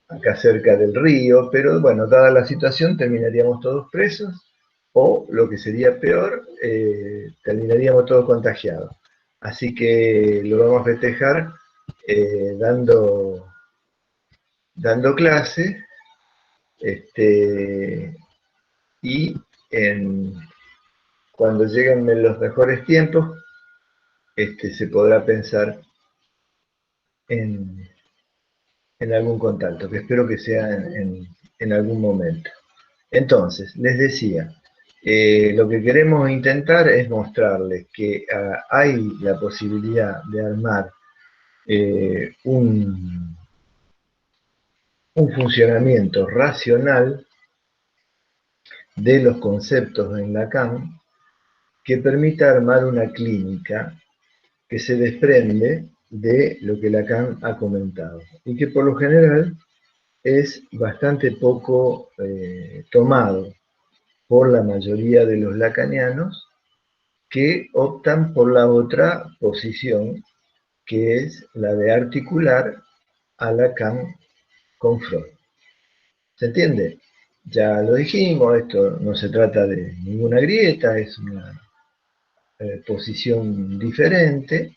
acá cerca del río, pero bueno, dada la situación terminaríamos todos presos o lo que sería peor, terminaríamos todos contagiados. Así que lo vamos a festejar dando clase y cuando lleguen los mejores tiempos se podrá pensar en, en algún contacto, que espero que sea en algún momento. Entonces, les decía, lo que queremos intentar es mostrarles que hay la posibilidad de armar un funcionamiento racional de los conceptos en Lacan que permita armar una clínica que se desprende de lo que Lacan ha comentado y que por lo general es bastante poco tomado por la mayoría de los lacanianos que optan por la otra posición, que es la de articular a Lacan con Freud. ¿Se entiende? Ya lo dijimos, esto no se trata de ninguna grieta, es una posición diferente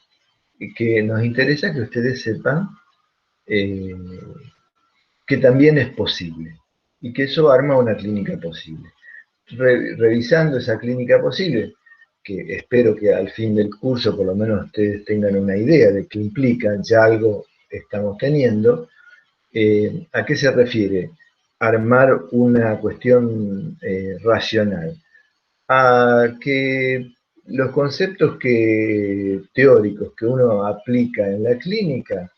y que nos interesa que ustedes sepan eh, que también es posible y que eso arma una clínica posible. Revisando esa clínica posible, que espero que al fin del curso por lo menos ustedes tengan una idea de qué implica, ya algo estamos teniendo, ¿a qué se refiere? Armar una cuestión racional. A que los conceptos teóricos que uno aplica en la clínica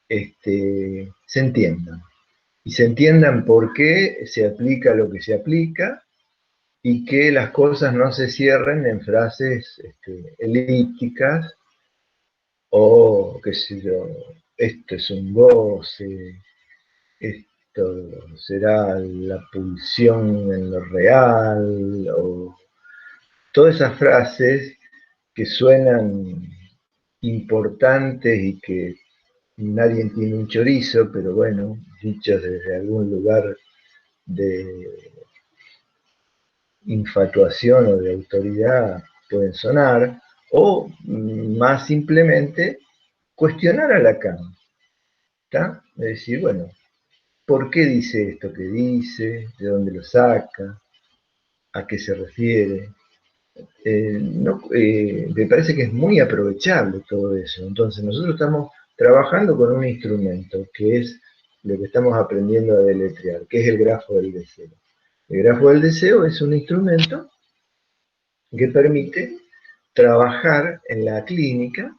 se entiendan. Y se entiendan por qué se aplica lo que se aplica y que las cosas no se cierren en frases elípticas o, qué sé yo, esto es un goce, esto será la pulsión en lo real, o todas esas frases que suenan importantes y que nadie entiende un chorizo, pero bueno, dichos desde algún lugar de infatuación o de autoridad pueden sonar, o más simplemente cuestionar a Lacan, ¿está? Es decir, bueno, ¿por qué dice esto que dice? ¿De dónde lo saca? ¿A qué se refiere? Me parece que es muy aprovechable todo eso. Entonces, nosotros estamos trabajando con un instrumento que es lo que estamos aprendiendo a deletrear, que es el grafo del deseo. El grafo del deseo es un instrumento que permite trabajar en la clínica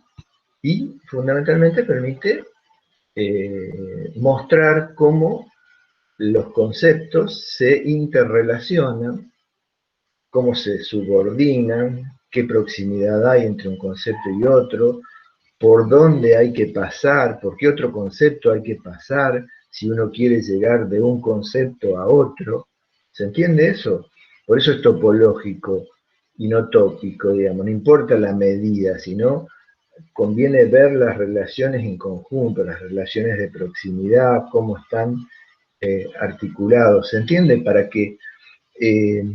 y fundamentalmente permite mostrar cómo los conceptos se interrelacionan, cómo se subordinan, qué proximidad hay entre un concepto y otro, por dónde hay que pasar, por qué otro concepto hay que pasar si uno quiere llegar de un concepto a otro. ¿Se entiende eso? Por eso es topológico y no tópico, digamos. No importa la medida, sino conviene ver las relaciones en conjunto, las relaciones de proximidad, cómo están articulados. ¿Se entiende? Para que eh,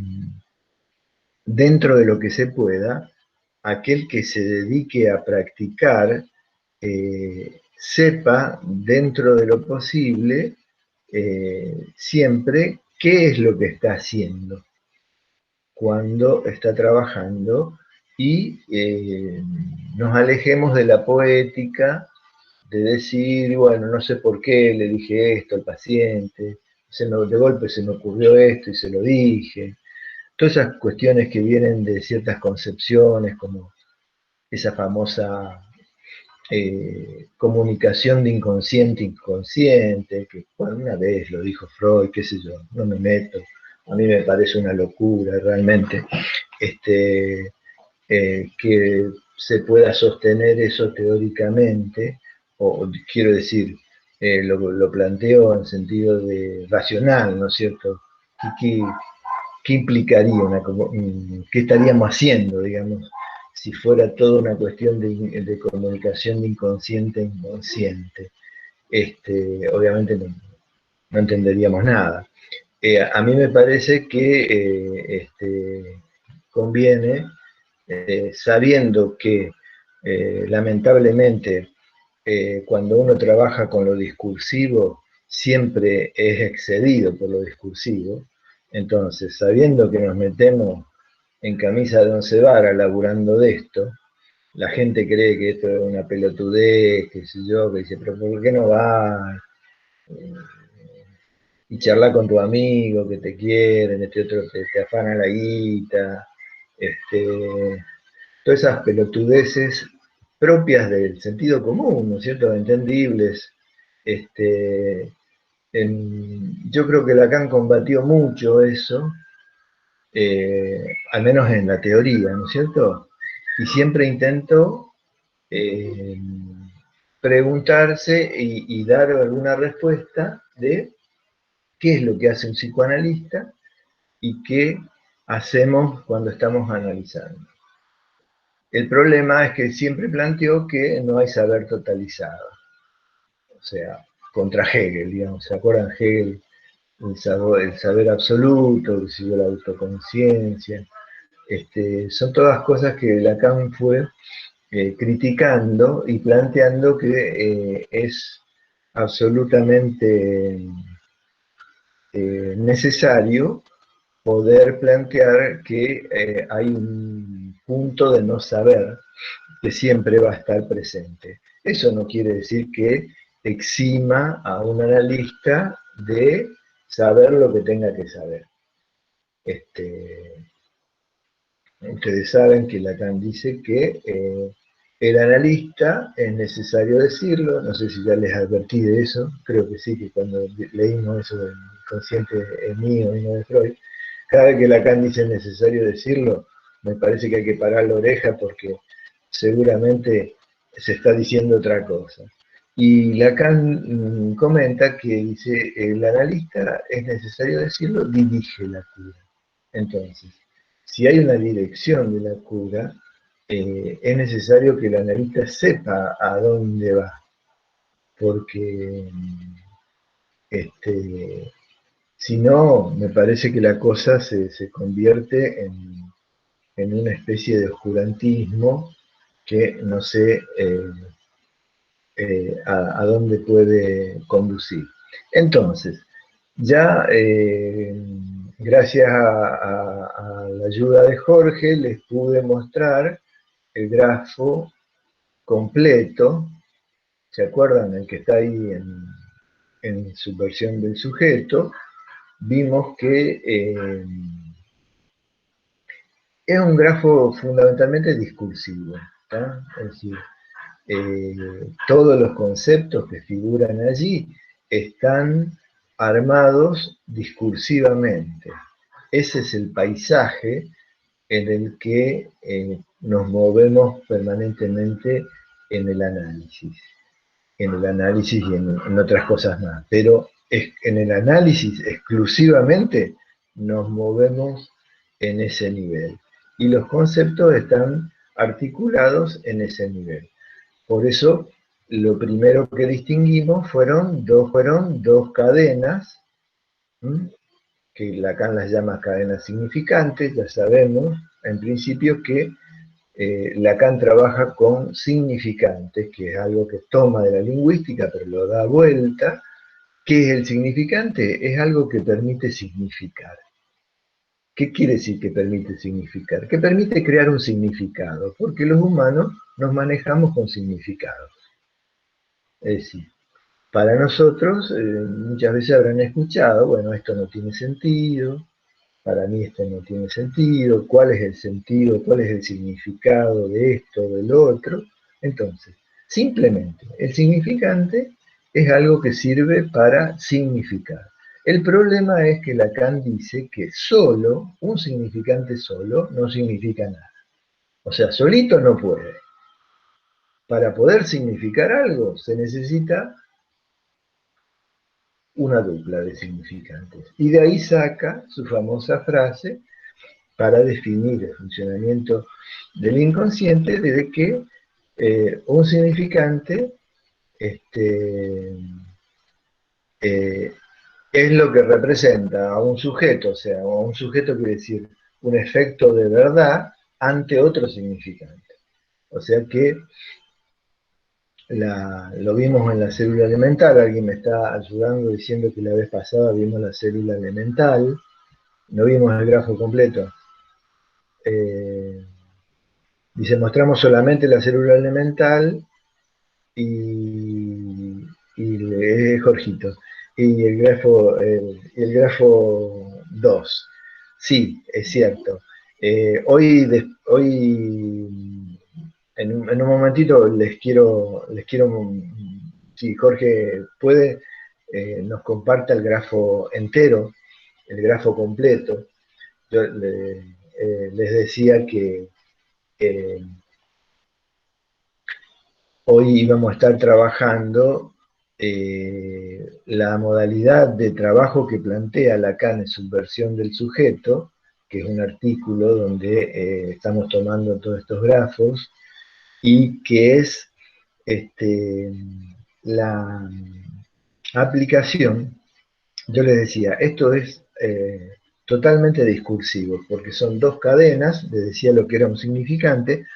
dentro de lo que se pueda, aquel que se dedique a practicar sepa dentro de lo posible siempre qué es lo que está haciendo cuando está trabajando y nos alejemos de la poética de decir, bueno, no sé por qué le dije esto al paciente, de golpe se me ocurrió esto y se lo dije. Todas esas cuestiones que vienen de ciertas concepciones, como esa famosa comunicación de inconsciente a inconsciente, que bueno, una vez lo dijo Freud, qué sé yo, no me meto, a mí me parece una locura realmente, que se pueda sostener eso teóricamente, o quiero decir, lo planteo en sentido de racional, ¿no es cierto? ¿Qué, qué implicaría qué estaríamos haciendo, digamos, si fuera toda una cuestión de comunicación de inconsciente a inconsciente? Obviamente no, no entenderíamos nada. A mí me parece que conviene, sabiendo que lamentablemente cuando uno trabaja con lo discursivo, siempre es excedido por lo discursivo. Entonces, sabiendo que nos metemos en camisa de once varas laburando de esto, la gente cree que esto es una pelotudez, qué sé yo, que dice, pero ¿por qué no vas? Y charla con tu amigo que te quieren, este otro te afana la guita, todas esas pelotudeces propias del sentido común, ¿no es cierto?, entendibles. Este, yo creo que Lacan combatió mucho eso, al menos en la teoría, ¿no es cierto? Y siempre intentó eh, preguntarse y dar alguna respuesta de qué es lo que hace un psicoanalista y qué hacemos cuando estamos analizando. El problema es que siempre planteó que no hay saber totalizado, o sea, contra Hegel, digamos, ¿se acuerdan Hegel? El saber absoluto, que siguió la autoconciencia, son todas cosas que Lacan fue criticando y planteando que es absolutamente necesario poder plantear que hay un punto de no saber que siempre va a estar presente. Eso no quiere decir que exima a un analista de saber lo que tenga que saber. Ustedes saben que Lacan dice que el analista, es necesario decirlo, no sé si ya les advertí de eso, creo que sí, que cuando leímos eso del inconsciente mío y no de Freud, cada vez que Lacan dice es necesario decirlo, me parece que hay que parar la oreja porque seguramente se está diciendo otra cosa. Y Lacan comenta que dice, el analista, es necesario decirlo, dirige la cura. Entonces, si hay una dirección de la cura, es necesario que el analista sepa a dónde va, porque si no, me parece que la cosa se convierte en una especie de oscurantismo que no sé a dónde puede conducir. Entonces, ya gracias a la ayuda de Jorge les pude mostrar el grafo completo, ¿se acuerdan? El que está ahí en subversión del sujeto, vimos que es un grafo fundamentalmente discursivo, ¿tá? Es decir, todos los conceptos que figuran allí están armados discursivamente. Ese es el paisaje en el que nos movemos permanentemente en el análisis y en otras cosas más. Pero en el análisis exclusivamente nos movemos en ese nivel. Y los conceptos están articulados en ese nivel. Por eso, lo primero que distinguimos fueron dos cadenas, ¿m? Que Lacan las llama cadenas significantes, ya sabemos, en principio que Lacan trabaja con significantes, que es algo que toma de la lingüística, pero lo da vuelta. ¿Qué es el significante? Es algo que permite significar. ¿Qué quiere decir que permite significar? Que permite crear un significado, porque los humanos nos manejamos con significados. Es decir, para nosotros, muchas veces habrán escuchado, bueno, esto no tiene sentido, para mí esto no tiene sentido, cuál es el sentido, cuál es el significado de esto, del otro. Entonces, simplemente, el significante es algo que sirve para significar. El problema es que Lacan dice que solo, un significante solo, no significa nada. O sea, solito no puede. Para poder significar algo se necesita una dupla de significantes. Y de ahí saca su famosa frase para definir el funcionamiento del inconsciente de que un significante este, eh, es lo que representa a un sujeto, o sea, a un sujeto quiere decir un efecto de verdad ante otro significante. O sea que lo vimos en la célula elemental, alguien me está ayudando diciendo que la vez pasada vimos la célula elemental, no vimos el grafo completo. Dice, mostramos solamente la célula elemental y es Jorgito. Y el grafo 2. Sí, es cierto. Hoy en un momentito si Jorge puede, nos comparta el grafo entero, el grafo completo. Yo les decía que eh, hoy íbamos a estar trabajando la modalidad de trabajo que plantea Lacan en Subversión del Sujeto, que es un artículo donde estamos tomando todos estos grafos, y que es la aplicación. Yo les decía, esto es totalmente discursivo, porque son dos cadenas, les decía lo que era un significante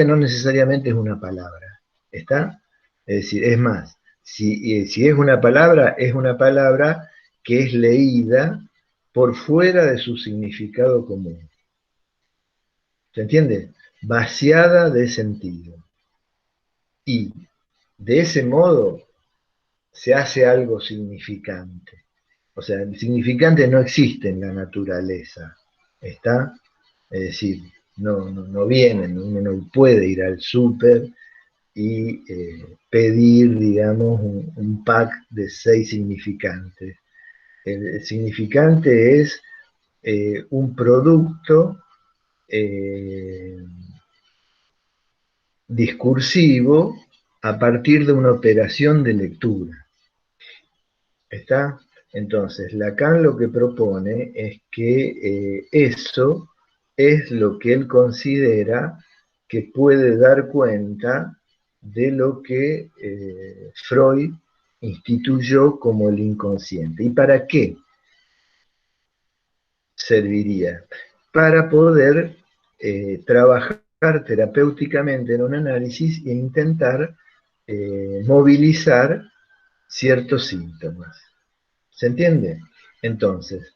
no necesariamente es una palabra, ¿está? Es decir, es más, si es una palabra que es leída por fuera de su significado común. ¿Se entiende? Vaciada de sentido. Y de ese modo se hace algo significante. O sea, el significante no existe en la naturaleza, ¿está? Es decir, no viene, uno no puede ir al súper y pedir, digamos, un pack de 6 significantes. El significante es un producto eh, discursivo a partir de una operación de lectura. ¿Está? Entonces, Lacan lo que propone es que eso es lo que él considera que puede dar cuenta de lo que Freud instituyó como el inconsciente. ¿Y para qué serviría? Para poder trabajar terapéuticamente en un análisis e intentar movilizar ciertos síntomas. ¿Se entiende? Entonces,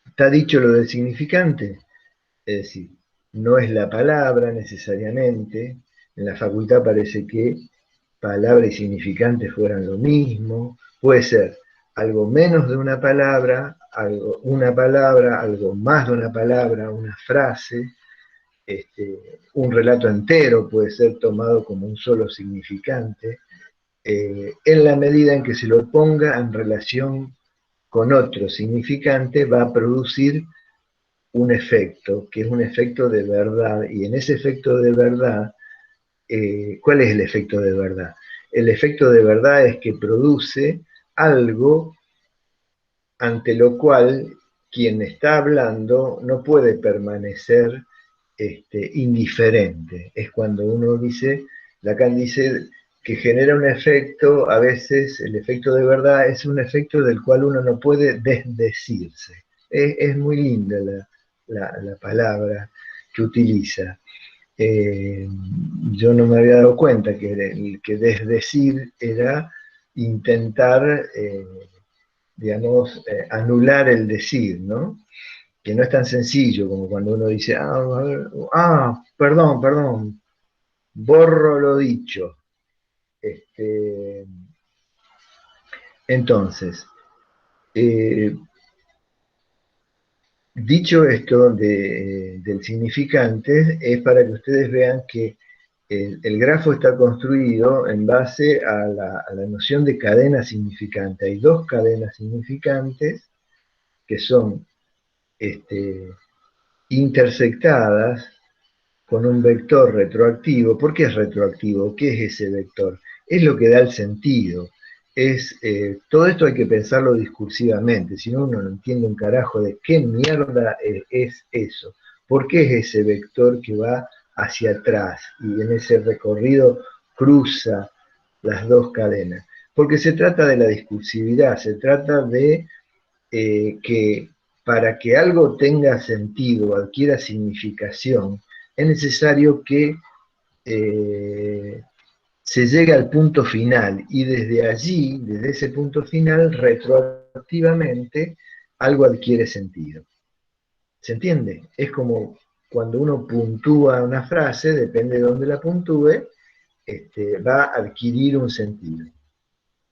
está dicho lo del significante, es decir, no es la palabra necesariamente, en la facultad parece que palabra y significante fueran lo mismo, puede ser algo menos de una palabra, algo más de una palabra, una frase, un relato entero puede ser tomado como un solo significante, en la medida en que se lo ponga en relación con otro significante, va a producir un efecto, que es un efecto de verdad, y en ese efecto de verdad, ¿cuál es el efecto de verdad? El efecto de verdad es que produce algo ante lo cual quien está hablando no puede permanecer indiferente. Es cuando uno dice, Lacan dice que genera un efecto, a veces el efecto de verdad es un efecto del cual uno no puede desdecirse. Es muy linda la palabra que utiliza. Yo no me había dado cuenta que desdecir era intentar, digamos, anular el decir, ¿no? Que no es tan sencillo como cuando uno dice, perdón, borro lo dicho. Este, entonces, eh, dicho esto del significante, es para que ustedes vean que el grafo está construido en base a la noción de cadena significante. Hay dos cadenas significantes que son intersectadas con un vector retroactivo. ¿Por qué es retroactivo? ¿Qué es ese vector? Es lo que da el sentido. Todo esto hay que pensarlo discursivamente, si no uno no entiende un carajo de qué mierda es eso. ¿Por qué es ese vector que va hacia atrás y en ese recorrido cruza las dos cadenas? Porque se trata de la discursividad, se trata de que para que algo tenga sentido, adquiera significación, es necesario que se llegue al punto final y desde allí, desde ese punto final, retroactivamente, algo adquiere sentido. ¿Se entiende? Es como cuando uno puntúa una frase, depende de dónde la puntúe, va a adquirir un sentido.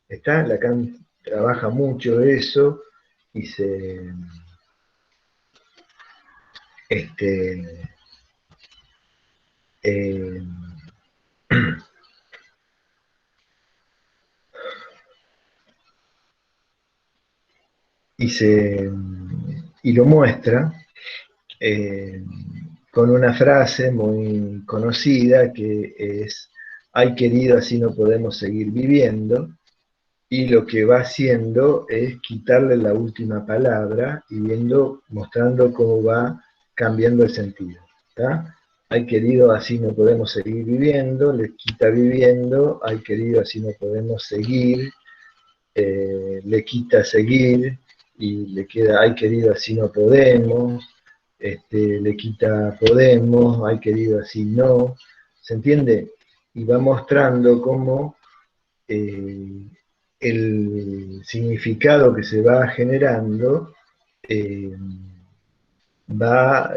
¿Está? Lacan trabaja mucho eso y este, eh, y, se, y lo muestra eh, con una frase muy conocida que es: "Ay querido, así no podemos seguir viviendo", y lo que va haciendo es quitarle la última palabra y mostrando cómo va cambiando el sentido. ¿Está? "Ay querido, así no podemos seguir viviendo", le quita viviendo; "Ay querido, así no podemos seguir", le quita seguir y le queda "ay querido, así no podemos", le quita podemos, "ay querido, así no". ¿Se entiende? Y va mostrando cómo el significado que se va generando eh, va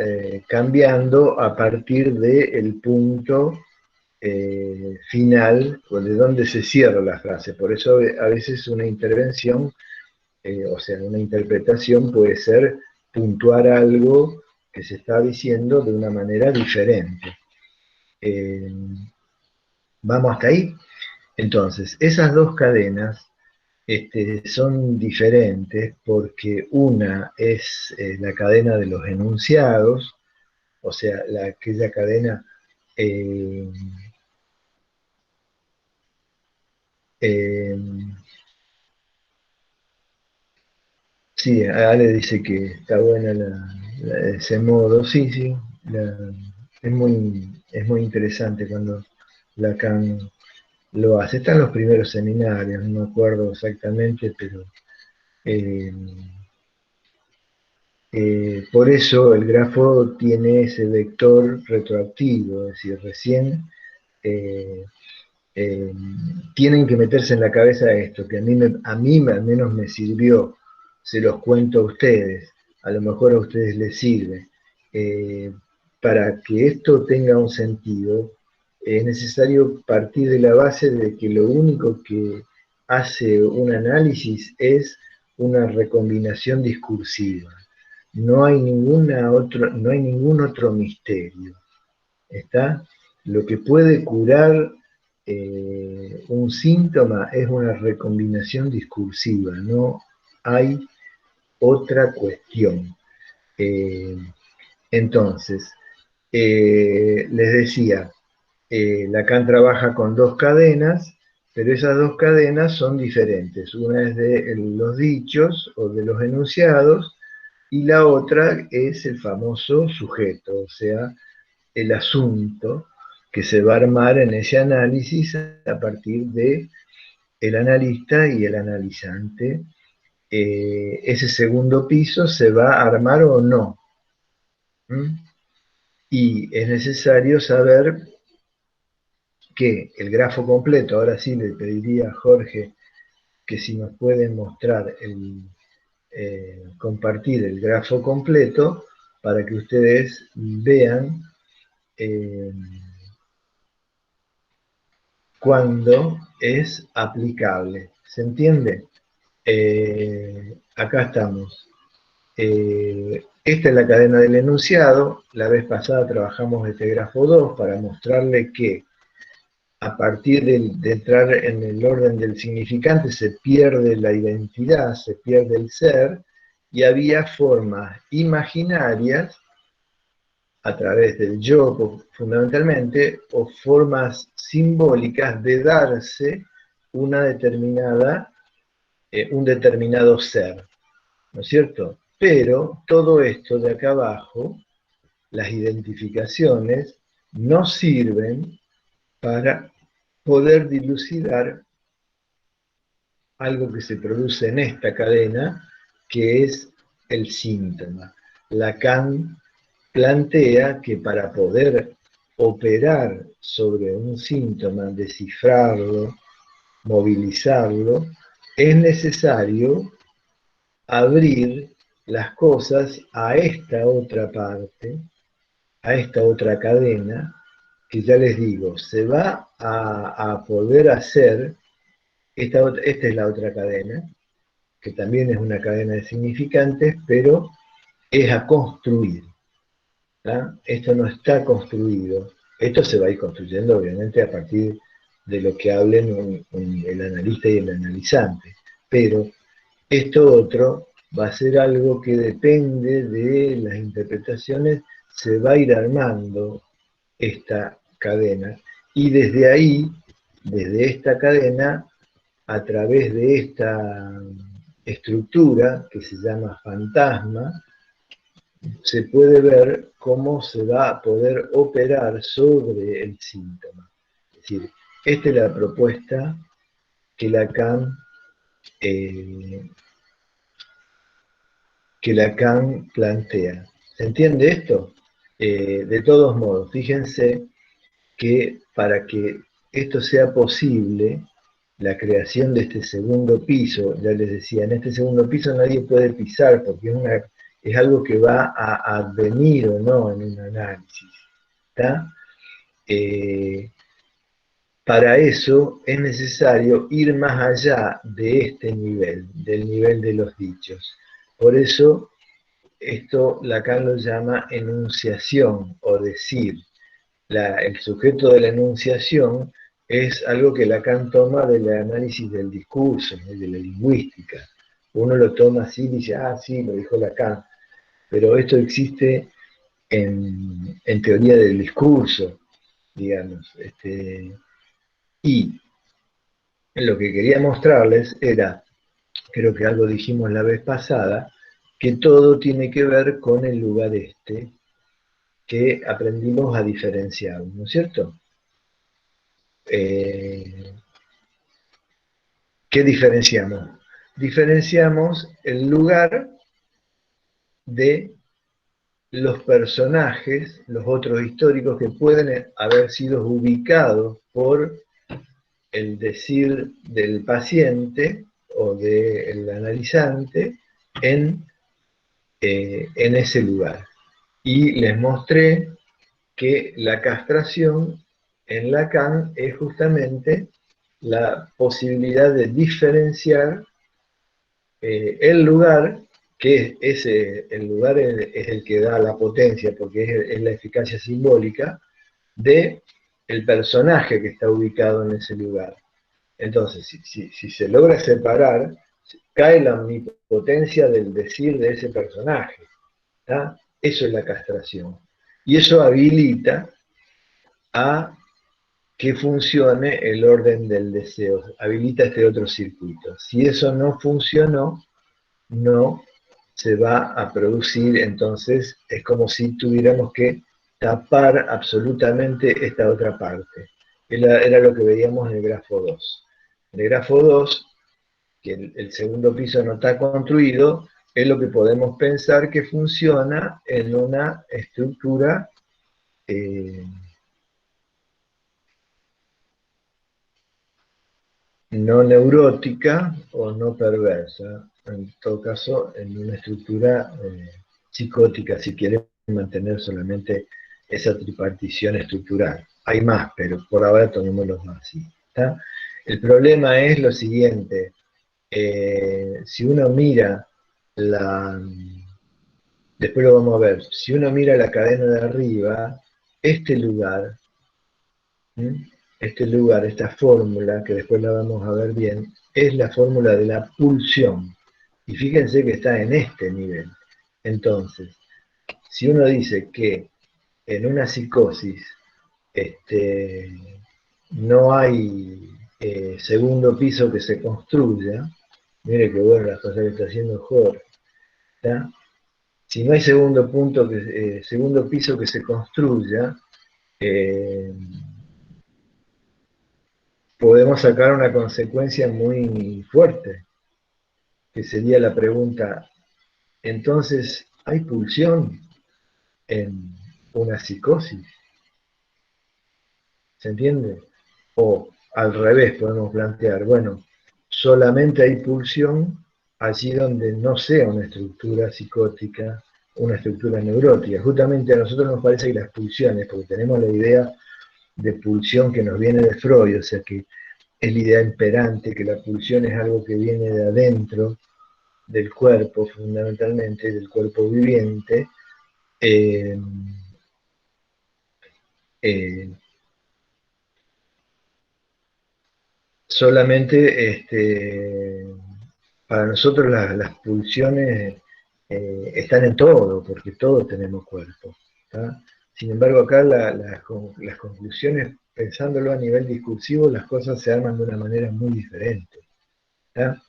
cambiando a partir del punto final o de donde se cierra la frase. Por eso a veces una intervención, o sea, una interpretación puede ser puntuar algo que se está diciendo de una manera diferente. Eh, ¿Vamos hasta ahí? Entonces, esas dos cadenas son diferentes porque una es la cadena de los enunciados, o sea, aquella cadena eh, eh, sí, Ale dice que está buena ese modo, sí, sí, es muy interesante cuando Lacan lo hace. Está en los primeros seminarios, no me acuerdo exactamente, pero eh, por eso el grafo tiene ese vector retroactivo, es decir, recién eh, eh, tienen que meterse en la cabeza esto, que a mí al menos me sirvió, se los cuento a ustedes, a lo mejor a ustedes les sirve. Eh, para que esto tenga un sentido, es necesario partir de la base de que lo único que hace un análisis es una recombinación discursiva. No hay ningún otro misterio. ¿Está? Lo que puede curar un síntoma es una recombinación discursiva, no hay otra cuestión. Eh, entonces, les decía, Lacan trabaja con dos cadenas, pero esas dos cadenas son diferentes. Una es de los dichos o de los enunciados y la otra es el famoso sujeto, o sea, el asunto que se va a armar en ese análisis a partir de el analista y el analizante. Ese segundo piso se va a armar o no. ¿Mm? Y es necesario saber que el grafo completo, ahora sí le pediría a Jorge que si nos puede mostrar compartir el grafo completo para que ustedes vean eh, cuándo es aplicable. ¿Se entiende? Acá estamos. Esta es la cadena del enunciado. La vez pasada trabajamos este grafo 2 para mostrarle que a partir de entrar en el orden del significante se pierde la identidad, se pierde el ser, y había formas imaginarias a través del yo fundamentalmente, o formas simbólicas de darse una determinada, un determinado ser, ¿no es cierto? Pero todo esto de acá abajo, las identificaciones, no sirven para poder dilucidar algo que se produce en esta cadena, que es el síntoma. Lacan plantea que para poder operar sobre un síntoma, descifrarlo, movilizarlo, es necesario abrir las cosas a esta otra parte, a esta otra cadena, que ya les digo, se va a poder hacer, esta es la otra cadena, que también es una cadena de significantes, pero es a construir. ¿Tá? Esto no está construido. Esto se va a ir construyendo, obviamente, a partir de lo que hablen el analista y el analizante. Pero esto otro va a ser algo que depende de las interpretaciones, se va a ir armando esta cadena. Y desde ahí, desde esta cadena, a través de esta estructura que se llama fantasma, se puede ver cómo se va a poder operar sobre el síntoma. Es decir, esta es la propuesta que eh, Lacan plantea. ¿Se entiende esto? De todos modos, fíjense que para que esto sea posible, la creación de este segundo piso, ya les decía, en este segundo piso nadie puede pisar porque es algo que va a advenir o no en un análisis. ¿Está? Para eso es necesario ir más allá de este nivel, del nivel de los dichos. Por eso esto Lacan lo llama enunciación o decir. El sujeto de la enunciación es algo que Lacan toma del análisis del discurso, de la lingüística. Uno lo toma así y dice, ah, sí, lo dijo Lacan, pero esto existe en teoría del discurso, digamos. Y lo que quería mostrarles era, creo que algo dijimos la vez pasada, que todo tiene que ver con el lugar que aprendimos a diferenciar, ¿no es cierto? ¿Qué diferenciamos? Diferenciamos el lugar de los personajes, los otros históricos que pueden haber sido ubicados por el decir del paciente o del analizante en ese lugar. Y les mostré que la castración en Lacan es justamente la posibilidad de diferenciar el lugar, que el lugar es el que da la potencia, porque es la eficacia simbólica, de el personaje que está ubicado en ese lugar. Entonces, si se logra separar, cae la omnipotencia del decir de ese personaje. ¿Tá? Eso es la castración. Y eso habilita a que funcione el orden del deseo, habilita este otro circuito. Si eso no funcionó, no se va a producir, entonces es como si tuviéramos que tapar absolutamente esta otra parte. Era lo que veíamos en el grafo 2. En el grafo 2, que el segundo piso no está construido, es lo que podemos pensar que funciona en una estructura no neurótica o no perversa, en todo caso en una estructura psicótica, si quieren mantener solamente esa tripartición estructural. Hay más, pero por ahora tomémoslo así. ¿Está? El problema es lo siguiente, si uno mira después lo vamos a ver, si uno mira la cadena de arriba, este lugar, esta fórmula, que después la vamos a ver bien, es la fórmula de la pulsión. Y fíjense que está en este nivel. Entonces, si uno dice que en una psicosis no hay segundo piso que se construya, mire qué bueno las cosas que está haciendo Jorge, ¿está? Si no hay segundo piso que se construya, podemos sacar una consecuencia muy fuerte, que sería la pregunta, entonces, ¿hay pulsión en una psicosis? ¿Se entiende? O al revés podemos plantear, bueno, solamente hay pulsión allí donde no sea una estructura psicótica, una estructura neurótica. Justamente a nosotros nos parece que las pulsiones, porque tenemos la idea de pulsión que nos viene de Freud, o sea que es la idea imperante, que la pulsión es algo que viene de adentro del cuerpo, fundamentalmente, del cuerpo viviente, eh, eh, solamente para nosotros las pulsiones están en todo, porque todos tenemos cuerpo. ¿Tá? Sin embargo, acá las conclusiones, pensándolo a nivel discursivo, las cosas se arman de una manera muy diferente. ¿Tá?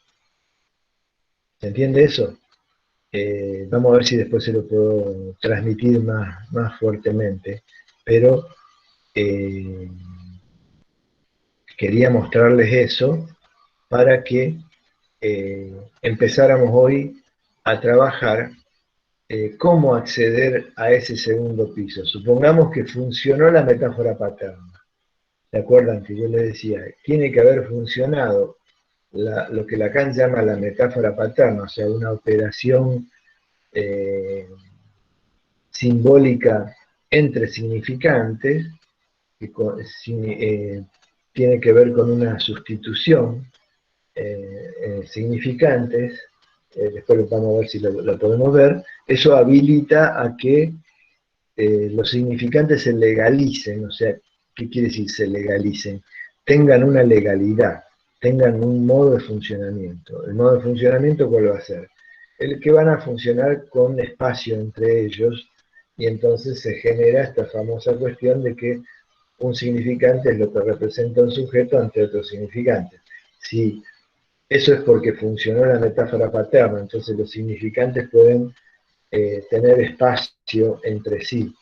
¿Se entiende eso? Vamos a ver si después se lo puedo transmitir más fuertemente, pero eh, quería mostrarles eso para que empezáramos hoy a trabajar cómo acceder a ese segundo piso. Supongamos que funcionó la metáfora paterna. ¿Se acuerdan que yo les decía? Tiene que haber funcionado lo que Lacan llama la metáfora paterna, o sea, una operación eh, simbólica entre significantes, que tiene que ver con una sustitución, significantes, después vamos a ver si lo podemos ver, eso habilita a que los significantes se legalicen, o sea, ¿qué quiere decir se legalicen? Tengan una legalidad, tengan un modo de funcionamiento. ¿El modo de funcionamiento cuál va a ser? El que van a funcionar con espacio entre ellos, y entonces se genera esta famosa cuestión de que un significante es lo que representa un sujeto ante otro significante. Si eso es porque funcionó la metáfora paterna, entonces los significantes pueden tener espacio entre sí.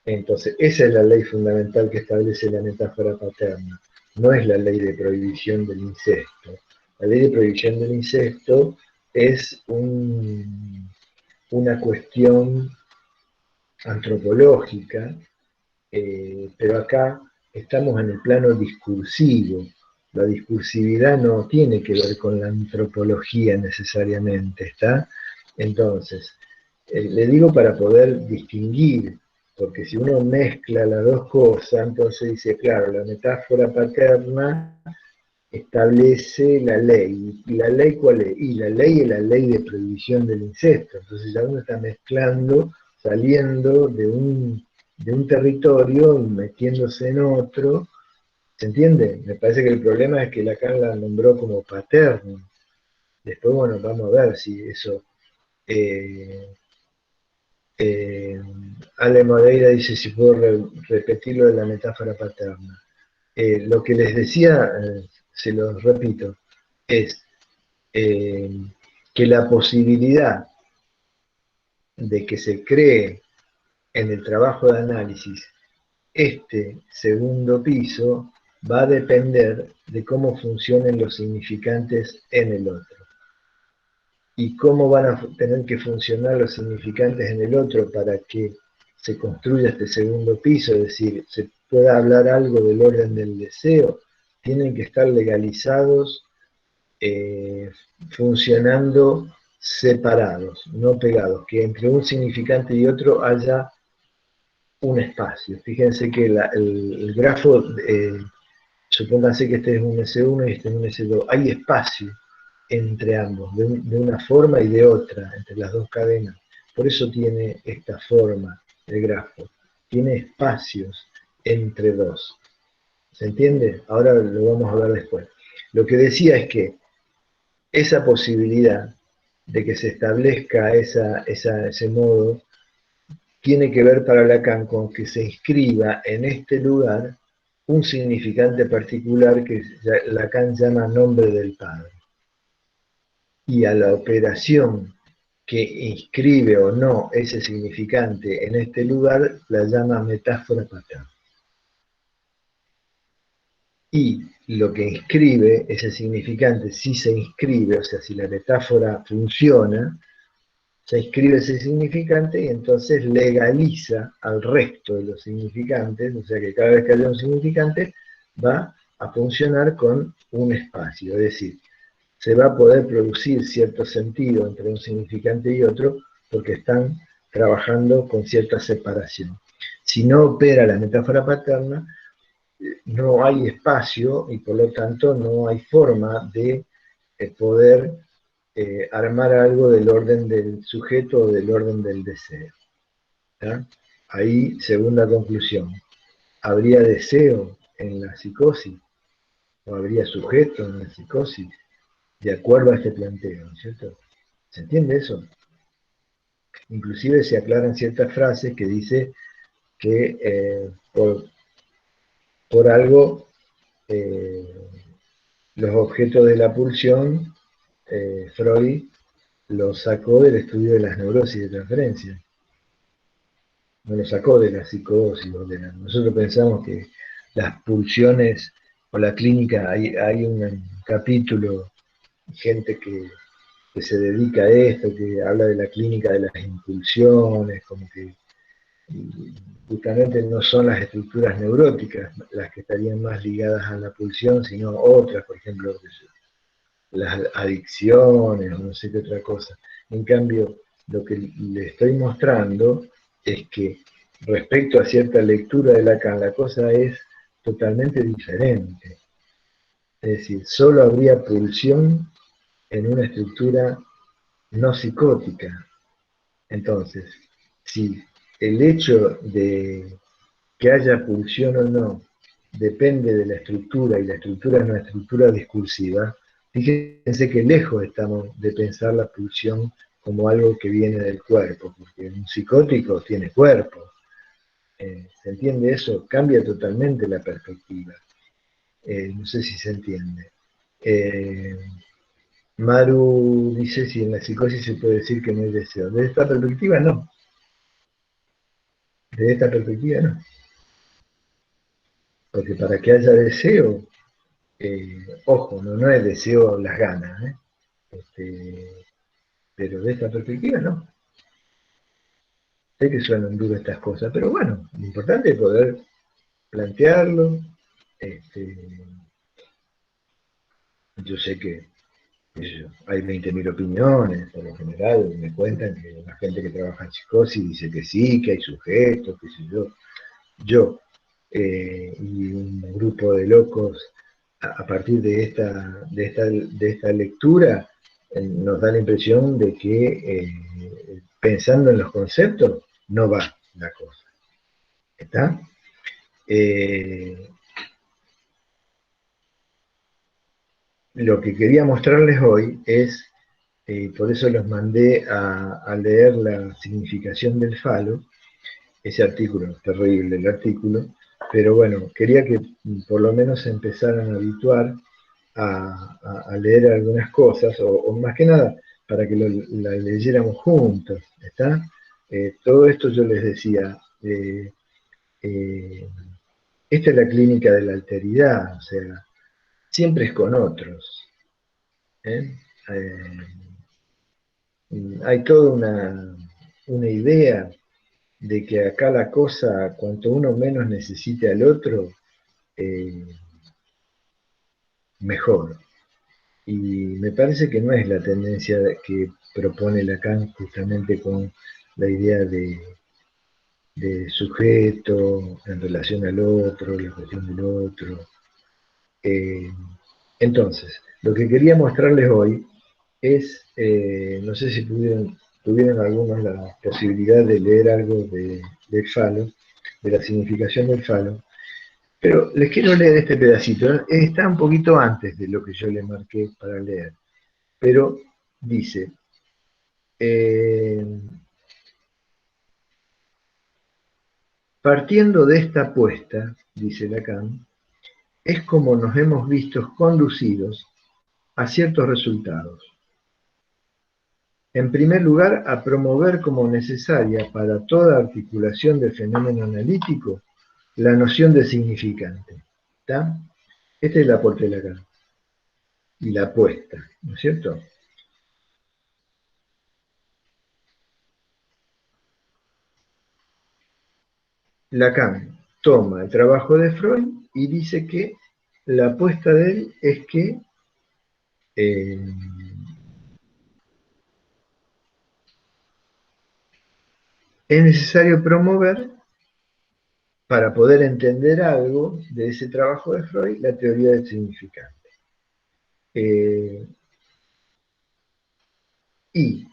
Entonces, esa es la ley fundamental que establece la metáfora paterna. No es la ley de prohibición del incesto. La ley de prohibición del incesto es una cuestión antropológica, pero acá estamos en el plano discursivo. La discursividad no tiene que ver con la antropología necesariamente, ¿está? Entonces, le digo para poder distinguir, porque si uno mezcla las dos cosas, entonces dice, claro, la metáfora paterna establece la ley. ¿Y la ley cuál es? Y la ley es la ley de prohibición del incesto. Entonces ya uno está mezclando, saliendo de un territorio y metiéndose en otro. ¿Se entiende? Me parece que el problema es que Lacan la nombró como paterno. Después, bueno, vamos a ver si eso... Eh, eh, Ale Moreira dice si puedo repetir lo de la metáfora paterna. Lo que les decía, se los repito, es eh, que la posibilidad de que se cree en el trabajo de análisis este segundo piso va a depender de cómo funcionen los significantes en el otro. Y cómo van a tener que funcionar los significantes en el otro para que se construya este segundo piso, es decir, se pueda hablar algo del orden del deseo, tienen que estar legalizados, eh, funcionando separados, no pegados, que entre un significante y otro haya un espacio. Fíjense que el grafo, supónganse que este es un S1 y este es un S2, hay espacio entre ambos, de una forma y de otra, entre las dos cadenas. Por eso tiene esta forma el grafo, tiene espacios entre dos. ¿Se entiende? Ahora lo vamos a ver después. Lo que decía es que esa posibilidad de que se establezca ese modo tiene que ver para Lacan con que se inscriba en este lugar un significante particular que Lacan llama nombre del Padre. Y a la operación que inscribe o no ese significante en este lugar la llama metáfora paterna. Y lo que inscribe ese significante, si se inscribe, o sea, si la metáfora funciona, se inscribe ese significante y entonces legaliza al resto de los significantes, o sea que cada vez que haya un significante va a funcionar con un espacio, es decir, se va a poder producir cierto sentido entre un significante y otro porque están trabajando con cierta separación. Si no opera la metáfora paterna, no hay espacio y por lo tanto no hay forma de poder armar algo del orden del sujeto o del orden del deseo. ¿tá? Ahí, segunda conclusión, ¿habría deseo en la psicosis? ¿O habría sujeto en la psicosis? De acuerdo a este planteo, ¿no es cierto? ¿Se entiende eso? Inclusive se aclaran ciertas frases que dice que por algo los objetos de la pulsión, Freud los sacó del estudio de las neurosis de transferencia. No lo sacó de la psicosis. Nosotros pensamos que las pulsiones o la clínica, hay un capítulo, gente que se dedica a esto, que habla de la clínica de las impulsiones, como que justamente no son las estructuras neuróticas las que estarían más ligadas a la pulsión, sino otras, por ejemplo, las adicciones, o no sé qué otra cosa. En cambio, lo que le estoy mostrando es que respecto a cierta lectura de Lacan, la cosa es totalmente diferente. Es decir, solo habría pulsión en una estructura no psicótica. Entonces, si el hecho de que haya pulsión o no depende de la estructura, y la estructura es una estructura discursiva, fíjense que lejos estamos de pensar la pulsión como algo que viene del cuerpo, porque un psicótico tiene cuerpo. ¿Se entiende eso? Cambia totalmente la perspectiva. No sé si se entiende. Maru dice si en la psicosis se puede decir que no hay deseo. Desde esta perspectiva no. Desde esta perspectiva no. Porque para que haya deseo, ojo, no es deseo las ganas, pero de esta perspectiva no. Sé que suenan duras estas cosas, pero bueno, lo importante es poder plantearlo. Yo sé que hay 20.000 opiniones, por lo general me cuentan que la gente que trabaja en psicosis dice que sí, que hay sujetos, qué sé yo. Yo y un grupo de locos a partir de esta lectura nos da la impresión de que pensando en los conceptos no va la cosa. ¿Está? Lo que quería mostrarles hoy es, por eso los mandé a leer la significación del falo, ese artículo, terrible el artículo, pero bueno, quería que por lo menos se empezaran a habituar a leer algunas cosas, o más que nada, para que la leyéramos juntos, ¿está? Todo esto yo les decía, esta es la clínica de la alteridad, o sea, siempre es con otros. Hay toda una idea de que acá la cosa, cuanto uno menos necesite al otro, mejor. Y me parece que no es la tendencia que propone Lacan justamente con la idea de sujeto en relación al otro, la cuestión del otro. Entonces, lo que quería mostrarles hoy es, no sé si tuvieron algunos la posibilidad de leer algo del falo, de la significación del falo, pero les quiero leer este pedacito. Está un poquito antes de lo que yo le marqué para leer, pero dice, partiendo de esta apuesta, dice Lacan, es como nos hemos visto conducidos a ciertos resultados. En primer lugar, a promover como necesaria para toda articulación del fenómeno analítico la noción de significante. ¿Está? Este es el aporte de Lacan y la apuesta, ¿no es cierto? Lacan toma el trabajo de Freud y dice que la apuesta de él es que eh, es necesario promover, para poder entender algo de ese trabajo de Freud, la teoría del significante. Eh, y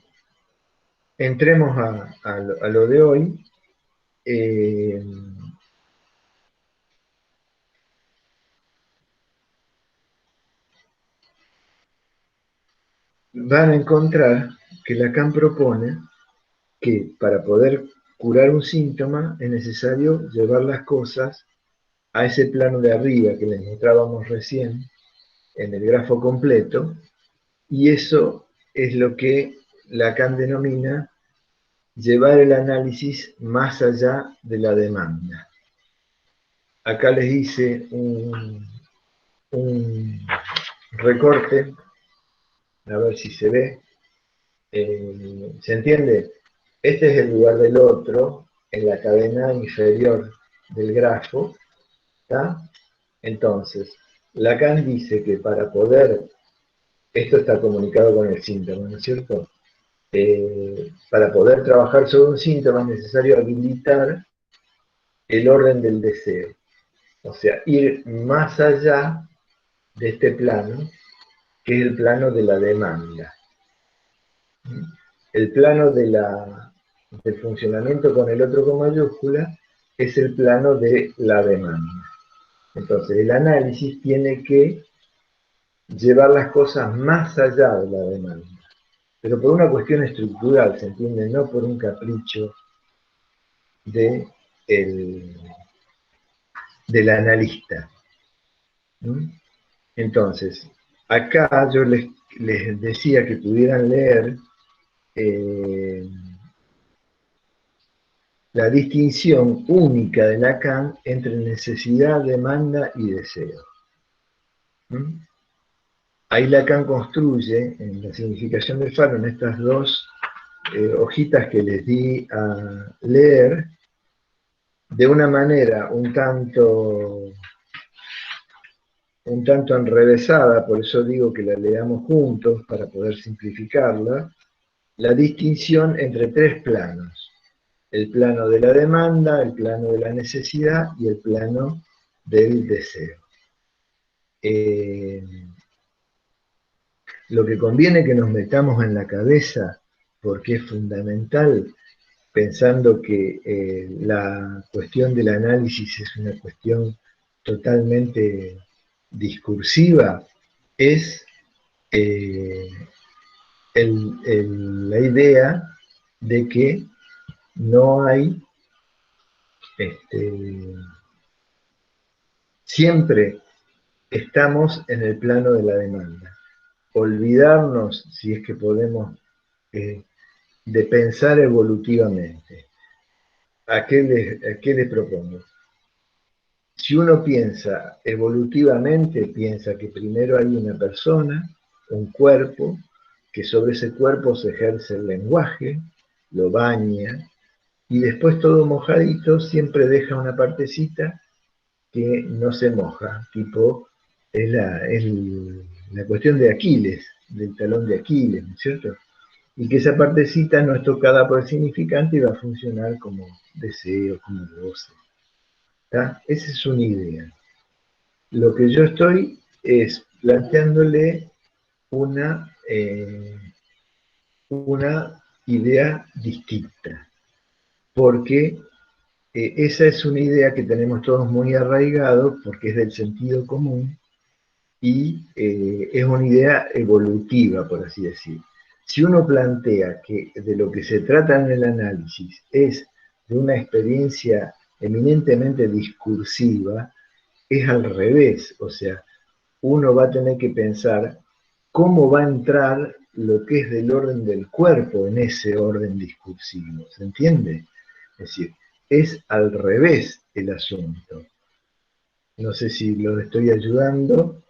entremos a lo de hoy. Eh, Van a encontrar que Lacan propone que para poder curar un síntoma es necesario llevar las cosas a ese plano de arriba que les mostrábamos recién en el grafo completo, y eso es lo que Lacan denomina llevar el análisis más allá de la demanda. Acá les hice un recorte, a ver si se ve. ¿Se entiende? Este es el lugar del otro en la cadena inferior del grafo, ¿está? Entonces, Lacan dice que para poder, esto está comunicado con el síntoma, ¿no es cierto? Para poder trabajar sobre un síntoma es necesario habilitar el orden del deseo, o sea, ir más allá de este plano, que es el plano de la demanda. El plano del funcionamiento con el otro con mayúscula es el plano de la demanda. Entonces, el análisis tiene que llevar las cosas más allá de la demanda, pero por una cuestión estructural, ¿se entiende? No por un capricho de el, del analista. ¿Mm? Entonces, acá yo les decía que pudieran leer eh, la distinción única de Lacan entre necesidad, demanda y deseo. ¿Mm? Ahí Lacan construye en la significación del faro, en estas dos hojitas que les di a leer, de una manera un tanto enrevesada, por eso digo que la leamos juntos para poder simplificarla, la distinción entre tres planos: el plano de la demanda, el plano de la necesidad y el plano del deseo. Lo que conviene que nos metamos en la cabeza, porque es fundamental, pensando que la cuestión del análisis es una cuestión totalmente discursiva, es eh, la idea de que no hay, siempre estamos en el plano de la demanda. Olvidarnos, si es que podemos, de pensar evolutivamente. A qué le propongo? Si uno piensa evolutivamente, piensa que primero hay una persona, un cuerpo, que sobre ese cuerpo se ejerce el lenguaje, lo baña, y después todo mojadito siempre deja una partecita que no se moja, tipo, es la cuestión de Aquiles, del talón de Aquiles, ¿no es cierto? Y que esa partecita no es tocada por el significante y va a funcionar como deseo, como goce. ¿Tá? Esa es una idea. Lo que yo estoy es planteándole una idea distinta, porque esa es una idea que tenemos todos muy arraigado, porque es del sentido común, y es una idea evolutiva, por así decir. Si uno plantea que de lo que se trata en el análisis es de una experiencia eminentemente discursiva, es al revés, o sea, uno va a tener que pensar cómo va a entrar lo que es del orden del cuerpo en ese orden discursivo, ¿se entiende? Es decir, es al revés el asunto. No sé si lo estoy ayudando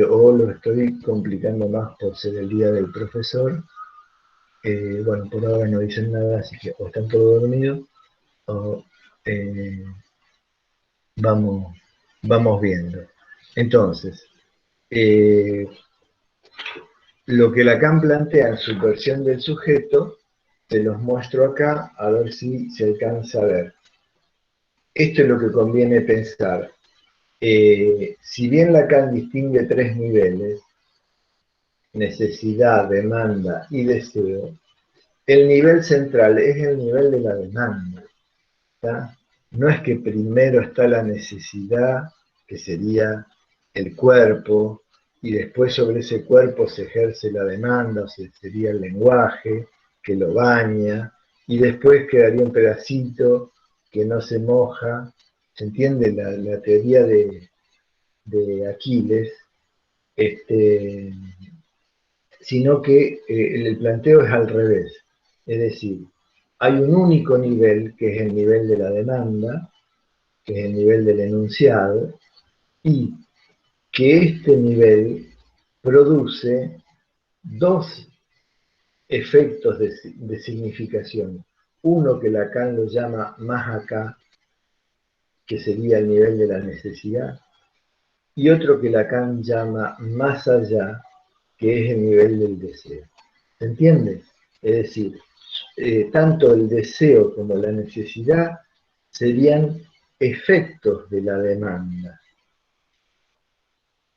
o lo estoy complicando más por ser el día del profesor. Bueno, por ahora no dicen nada, así que o están todos dormidos o eh, vamos viendo. Entonces, eh, lo que Lacan plantea en su versión del sujeto, te los muestro acá, a ver si se alcanza a ver. Esto es lo que conviene pensar. Si bien Lacan distingue tres niveles, necesidad, demanda y deseo, el nivel central es el nivel de la demanda. ¿Tá? No es que primero está la necesidad, que sería el cuerpo, y después sobre ese cuerpo se ejerce la demanda, o sea, sería el lenguaje, que lo baña, y después quedaría un pedacito que no se moja. ¿Se entiende la teoría de Aquiles? Este, Sino que el planteo es al revés. Es decir, hay un único nivel, que es el nivel de la demanda, que es el nivel del enunciado, y que este nivel produce dos efectos de significación. Uno que Lacan lo llama más acá, que sería el nivel de la necesidad, y otro que Lacan llama más allá, que es el nivel del deseo. ¿Se entiende? Es decir, tanto el deseo como la necesidad serían efectos de la demanda.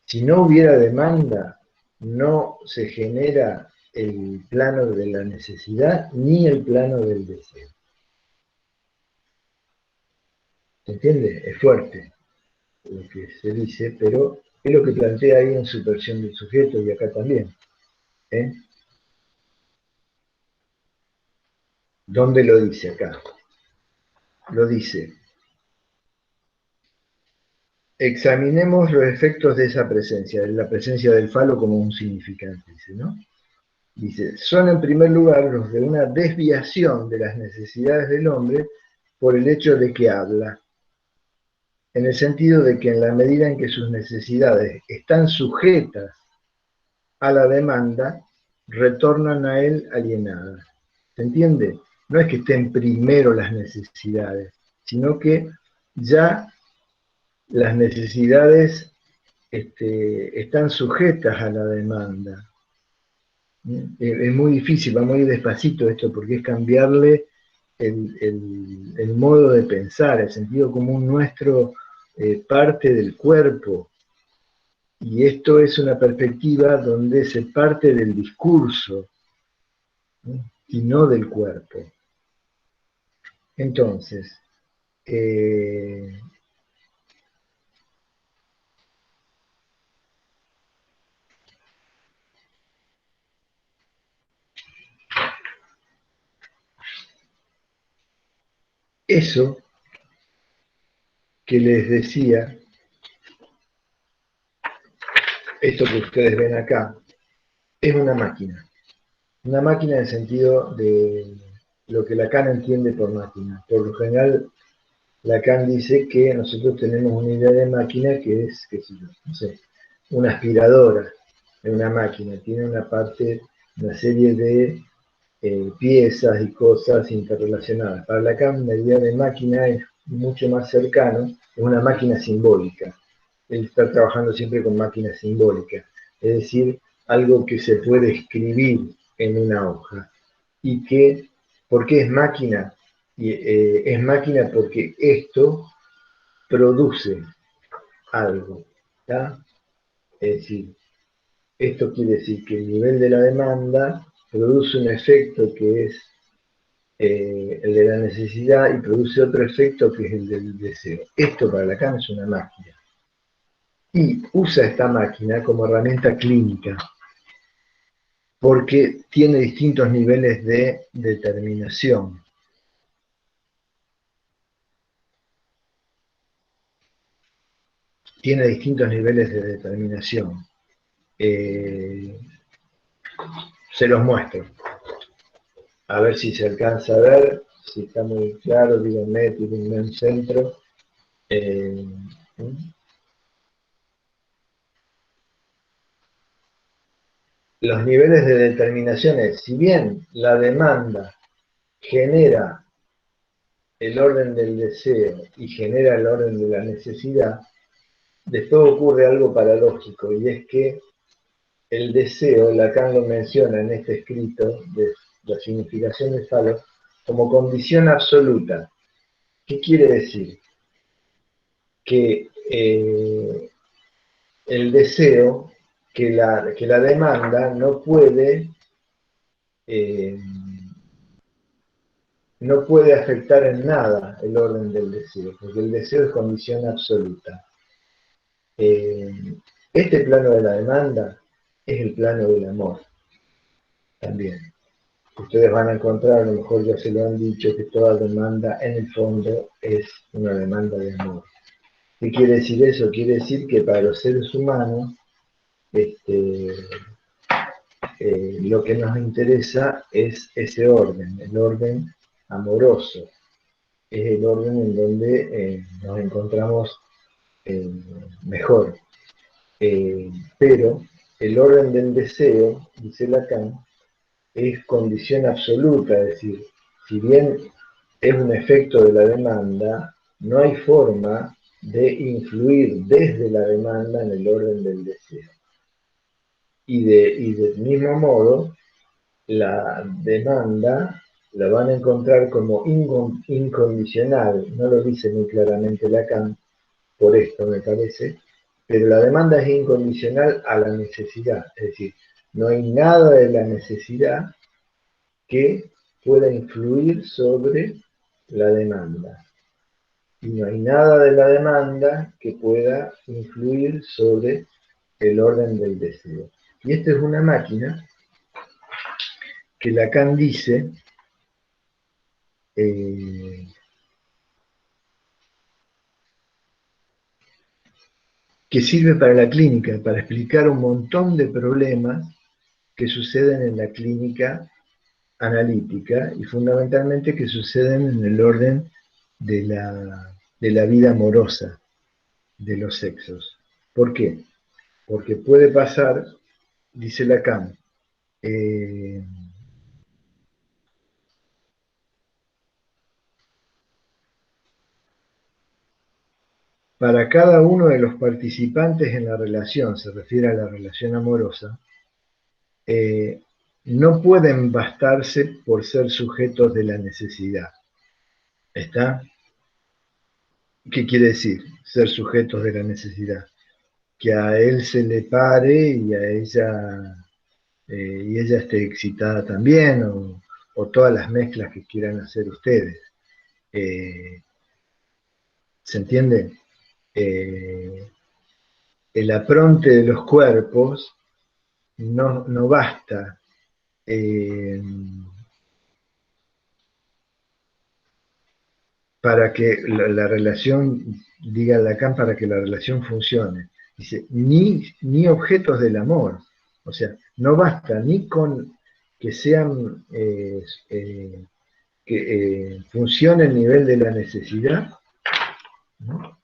Si no hubiera demanda, no se genera el plano de la necesidad ni el plano del deseo. ¿Se entiende? Es fuerte lo que se dice, pero es lo que plantea ahí en su versión del sujeto y acá también. ¿Eh? ¿Dónde lo dice acá? Lo dice: examinemos los efectos de esa presencia, de la presencia del falo como un significante, dice, ¿no? Dice, son en primer lugar los de una desviación de las necesidades del hombre por el hecho de que habla, en el sentido de que en la medida en que sus necesidades están sujetas a la demanda, retornan a él alienadas. ¿Se entiende? No es que estén primero las necesidades, sino que ya las necesidades están sujetas a la demanda. Es muy difícil, va muy despacito esto, porque es cambiarle el modo de pensar, el sentido común nuestro parte del cuerpo, y esto es una perspectiva donde se parte del discurso, ¿no? Y no del cuerpo. Entonces, eso que les decía, esto que ustedes ven acá, es una máquina. Una máquina en el sentido de lo que Lacan entiende por máquina. Por lo general, Lacan dice que nosotros tenemos una idea de máquina que es, qué sé yo, no sé, una aspiradora de una máquina. Tiene una parte, una serie de piezas y cosas interrelacionadas. Para Lacan, la idea de máquina es mucho más cercano, es una máquina simbólica. Él está trabajando siempre con máquinas simbólicas, es decir, algo que se puede escribir en una hoja. Y que, ¿por qué es máquina? Es máquina porque esto produce algo. ¿Tá? Es decir, esto quiere decir que el nivel de la demanda produce un efecto que es el de la necesidad y produce otro efecto que es el del deseo. Esto para Lacan es una máquina. Y usa esta máquina como herramienta clínica porque tiene distintos niveles de determinación. Tiene distintos niveles de determinación. Se los muestro. A ver si se alcanza a ver, si está muy claro, díganme, tírenme un centro. los niveles de determinación es, si bien la demanda genera el orden del deseo y genera el orden de la necesidad, después ocurre algo paradójico, y es que el deseo, Lacan lo menciona en este escrito de la significación de Falo, como condición absoluta. ¿Qué quiere decir? Que el deseo, que la demanda eh, no puede afectar en nada el orden del deseo, porque el deseo es condición absoluta. Eh, este plano de la demanda es el plano del amor también. Ustedes van a encontrar, a lo mejor ya se lo han dicho, que toda demanda en el fondo es una demanda de amor. ¿Qué quiere decir eso? Quiere decir que para los seres humanos lo que nos interesa es ese orden, el orden amoroso. Es el orden en donde nos encontramos eh, mejor. Pero el orden del deseo, dice Lacan, es condición absoluta, es decir, si bien es un efecto de la demanda, no hay forma de influir desde la demanda en el orden del deseo. Y del mismo modo, la demanda la van a encontrar como incondicional, no lo dice muy claramente Lacan, por esto me parece, pero la demanda es incondicional a la necesidad, es decir, no hay nada de la necesidad que pueda influir sobre la demanda. Y no hay nada de la demanda que pueda influir sobre el orden del deseo. Y esta es una máquina que Lacan dice eh, que sirve para la clínica, para explicar un montón de problemas que suceden en la clínica analítica y fundamentalmente que suceden en el orden de la vida amorosa de los sexos. ¿Por qué? Porque puede pasar, dice Lacan, eh, para cada uno de los participantes en la relación, se refiere a la relación amorosa, eh, no pueden bastarse por ser sujetos de la necesidad. ¿Está? ¿Qué quiere decir ser sujetos de la necesidad? Que a él se le pare y ella esté excitada también, o todas las mezclas que quieran hacer ustedes. ¿Se entiende? Eh, el apronte de los cuerpos no basta eh, para que la relación, diga Lacan, para que la relación funcione. Dice, ni objetos del amor. O sea, no basta ni con que sean, que funcione el nivel de la necesidad, ¿no?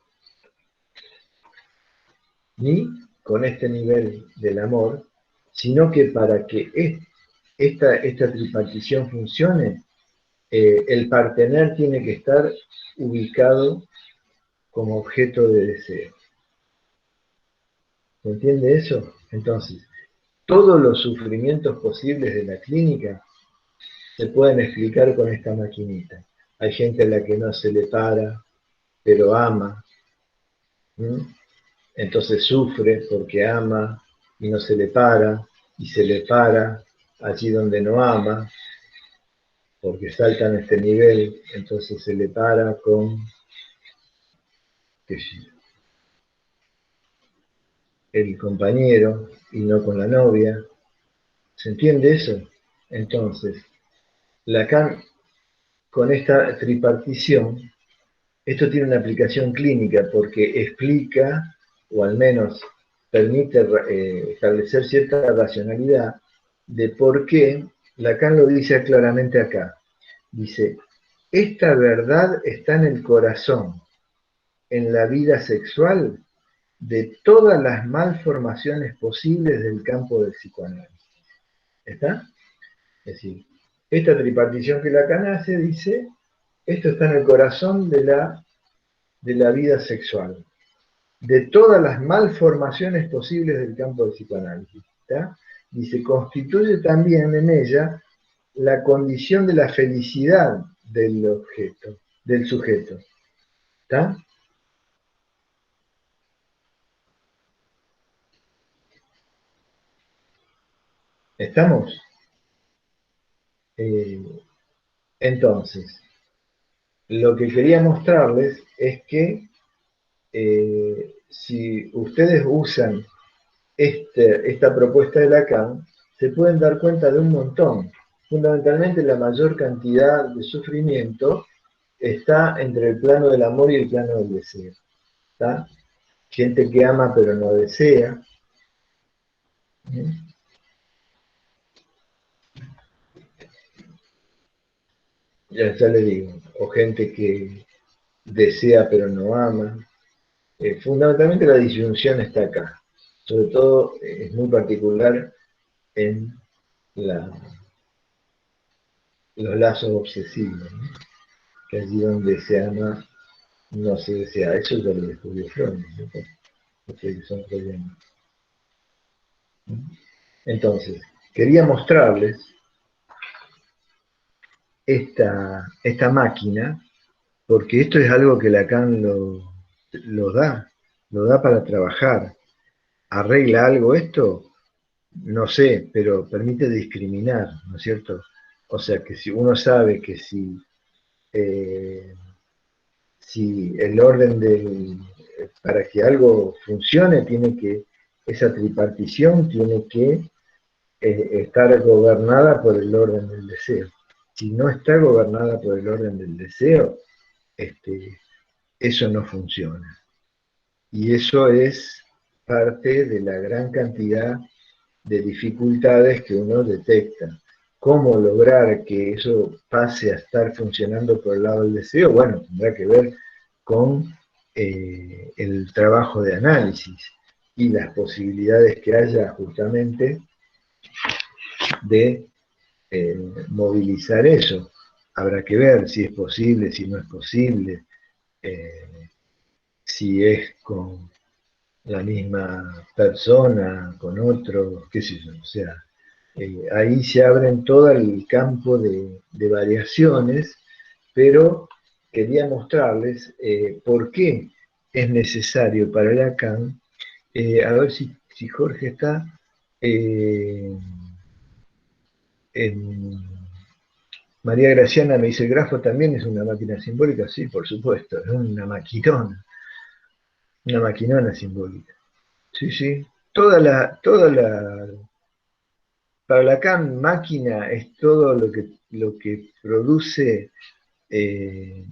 Ni con este nivel del amor, sino que para que esta tripartición funcione, el partener tiene que estar ubicado como objeto de deseo. ¿Se entiende eso? Entonces, todos los sufrimientos posibles de la clínica se pueden explicar con esta maquinita. Hay gente a la que no se le para, pero ama. ¿Mm? Entonces sufre porque ama y no se le para, y se le para allí donde no ama, porque saltan este nivel, entonces se le para con el compañero y no con la novia. ¿Se entiende eso? Entonces, Lacan, con esta tripartición, esto tiene una aplicación clínica porque explica, o al menos permite establecer cierta racionalidad de por qué, Lacan lo dice claramente acá. Dice, esta verdad está en el corazón, en la vida sexual de todas las malformaciones posibles del campo del psicoanálisis. ¿Está? Es decir, esta tripartición que Lacan hace dice, esto está en el corazón de la vida sexual, de todas las malformaciones posibles del campo del psicoanálisis. ¿Está? Y se constituye también en ella la condición de la felicidad del objeto, del sujeto. ¿Está? ¿Estamos? Eh, entonces, lo que quería mostrarles es que si ustedes usan esta propuesta de Lacan, se pueden dar cuenta de un montón. Fundamentalmente, la mayor cantidad de sufrimiento está entre el plano del amor y el plano del deseo. ¿Está? Gente que ama pero no desea. Ya le digo, o gente que desea pero no ama. Fundamentalmente la disyunción está acá. Sobre todo es muy particular en la, los lazos obsesivos, ¿no? Que allí donde se ama no se desea. Eso ya lo descubrió Freud, ¿no? Que son problemas. Entonces, quería mostrarles esta máquina, porque esto es algo que Lacan lo da para trabajar. ¿Arregla algo esto? No sé, pero permite discriminar, ¿no es cierto? O sea, que si uno sabe que eh, si el orden para que algo funcione, esa tripartición tiene que estar gobernada por el orden del deseo. Si no está gobernada por el orden del deseo, este, eso no funciona. Y eso es parte de la gran cantidad de dificultades que uno detecta. ¿Cómo lograr que eso pase a estar funcionando por el lado del deseo? Bueno, tendrá que ver con el trabajo de análisis y las posibilidades que haya justamente de movilizar eso. Habrá que ver si es posible, si no es posible, si es con la misma persona, con otro, qué sé yo. O sea, ahí se abren todo el campo de variaciones, pero quería mostrarles por qué es necesario para Lacan, a ver si Jorge está, eh, en, María Graciana me dice, el grafo también es una máquina simbólica, sí, por supuesto, es una maquinona simbólica. Sí, sí, para Lacan máquina es todo lo que eh,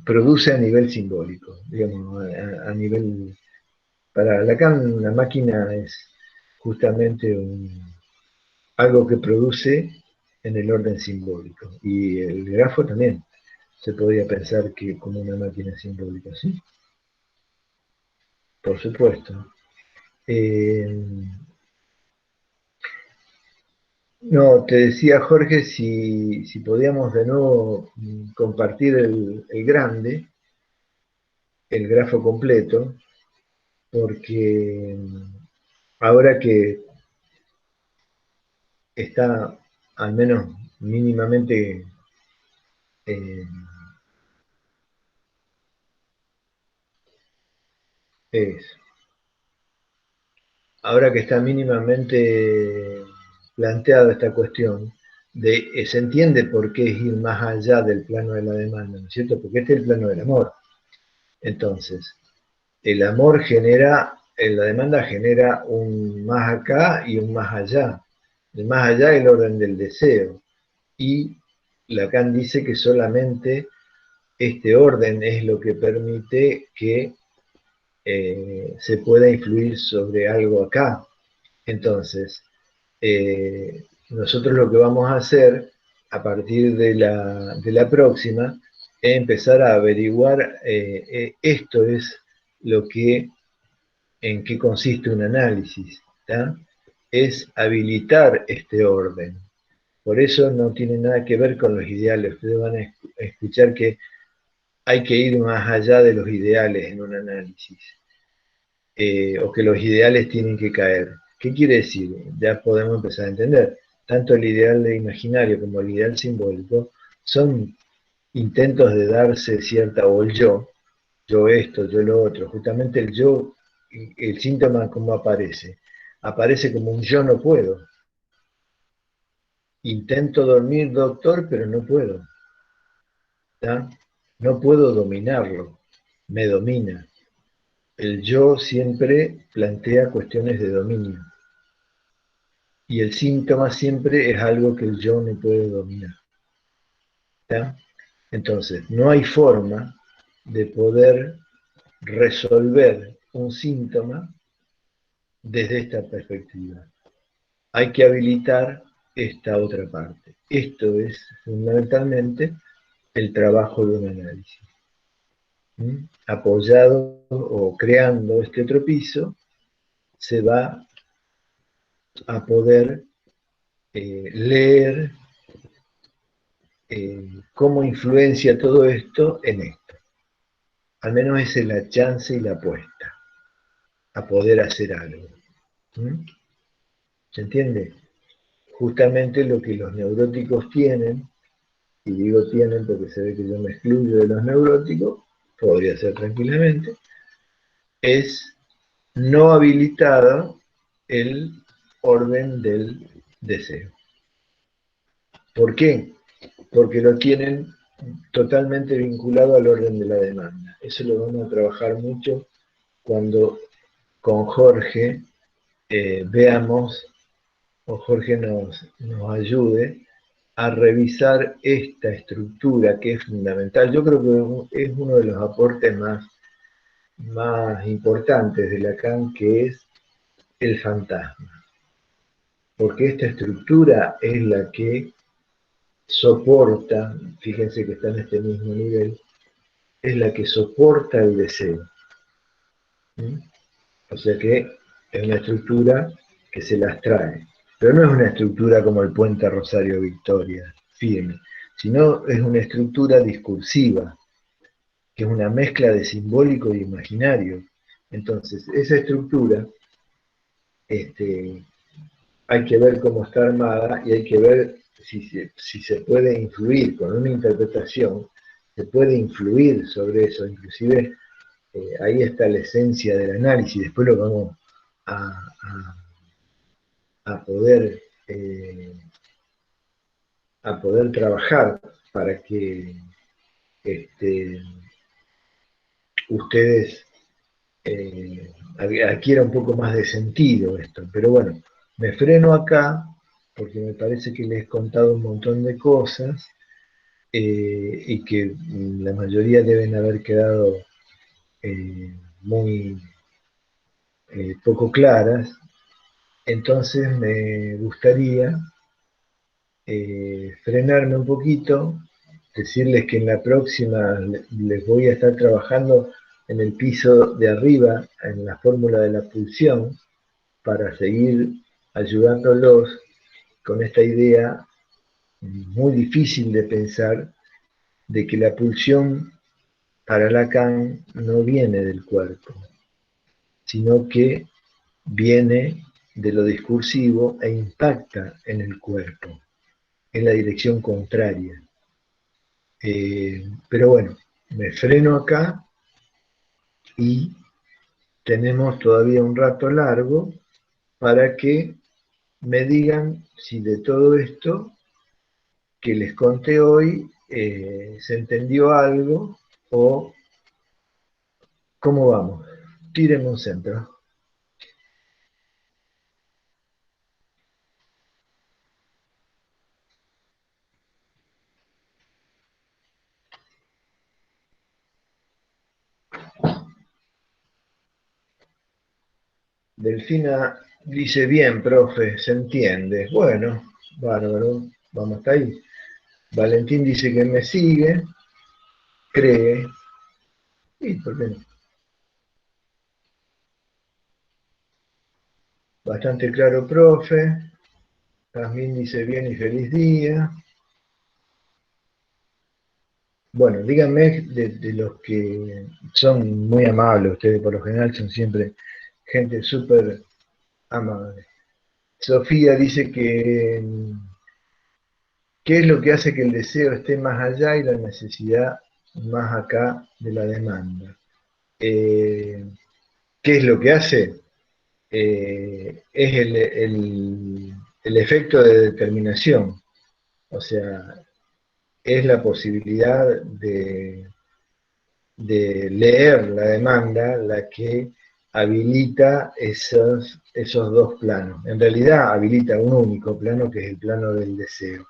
produce a nivel simbólico, digamos, a nivel, para Lacan una máquina es justamente algo que produce en el orden simbólico, y el grafo también se podría pensar que como una máquina simbólica, ¿sí? Por supuesto. Eh, no, te decía Jorge si podíamos de nuevo compartir el grande, el grafo completo, porque ahora que está al menos mínimamente eh, es, ahora que está mínimamente planteada esta cuestión, se entiende por qué es ir más allá del plano de la demanda, ¿no es cierto? Porque este es el plano del amor. Entonces, el amor genera, la demanda genera un más acá y un más allá. El más allá es el orden del deseo. Y Lacan dice que solamente este orden es lo que permite que se pueda influir sobre algo acá. Entonces, nosotros lo que vamos a hacer a partir de la próxima es empezar a averiguar, esto es lo que, en qué consiste un análisis, ¿tá? Es habilitar este orden. Por eso no tiene nada que ver con los ideales. Ustedes van a escuchar que hay que ir más allá de los ideales en un análisis, o que los ideales tienen que caer. ¿Qué quiere decir? Ya podemos empezar a entender. Tanto el ideal de imaginario como el ideal simbólico son intentos de darse cierta, o el yo esto, yo lo otro. Justamente el yo, el síntoma, ¿cómo aparece? Aparece como un yo no puedo. Intento dormir, doctor, pero no puedo. ¿Tá? No puedo dominarlo, me domina. El yo siempre plantea cuestiones de dominio. Y el síntoma siempre es algo que el yo no puede dominar. ¿Tá? Entonces, no hay forma de poder resolver un síntoma desde esta perspectiva. Hay que habilitar esta otra parte. Esto es fundamentalmente el trabajo de un análisis. Apoyado o creando este otro piso, se va a poder leer cómo influencia todo esto en esto. Al menos esa es la chance y la apuesta a poder hacer algo. ¿Se entiende? Justamente lo que los neuróticos tienen, y digo tienen porque se ve que yo me excluyo de los neuróticos, podría ser tranquilamente, es no habilitado el orden del deseo. ¿Por qué? Porque lo tienen totalmente vinculado al orden de la demanda. Eso lo vamos a trabajar mucho cuando con Jorge veamos, o Jorge nos ayude a revisar esta estructura que es fundamental. Yo creo que es uno de los aportes más importantes de Lacan, que es el fantasma. Porque esta estructura es la que soporta, fíjense que está en este mismo nivel, es la que soporta el deseo. ¿Sí? O sea que es una estructura que se las trae. Pero no es una estructura como el puente Rosario Victoria, firme, sino es una estructura discursiva, que es una mezcla de simbólico y imaginario. Entonces, esa estructura hay que ver cómo está armada y hay que ver si se puede influir con una interpretación, se puede influir sobre eso, inclusive ahí está la esencia del análisis, después lo vamos a, a poder, a poder trabajar para que ustedes adquiera un poco más de sentido esto. Pero bueno, me freno acá porque me parece que les he contado un montón de cosas y que la mayoría deben haber quedado muy poco claras. Entonces me gustaría frenarme un poquito, decirles que en la próxima les voy a estar trabajando en el piso de arriba, en la fórmula de la pulsión, para seguir ayudándolos con esta idea muy difícil de pensar de que la pulsión para Lacan no viene del cuerpo, sino que viene de lo discursivo e impacta en el cuerpo, en la dirección contraria. Pero bueno, me freno acá y tenemos todavía un rato largo para que me digan si de todo esto que les conté hoy se entendió algo o cómo vamos. Tírenme un centro. Delfina dice bien, profe, se entiende. Bueno, bárbaro, vamos hasta ahí. Valentín dice que me sigue, cree. ¿Y por qué no? Bastante claro, profe. Jazmín dice bien y feliz día. Bueno, díganme de los que son muy amables, ustedes por lo general son siempre gente súper amable. Sofía dice que ¿qué es lo que hace que el deseo esté más allá y la necesidad más acá de la demanda? Eh, ¿Qué es lo que hace? Es el efecto de determinación, o sea, es la posibilidad de leer la demanda la que habilita esos dos planos. En realidad habilita un único plano que es el plano del deseo.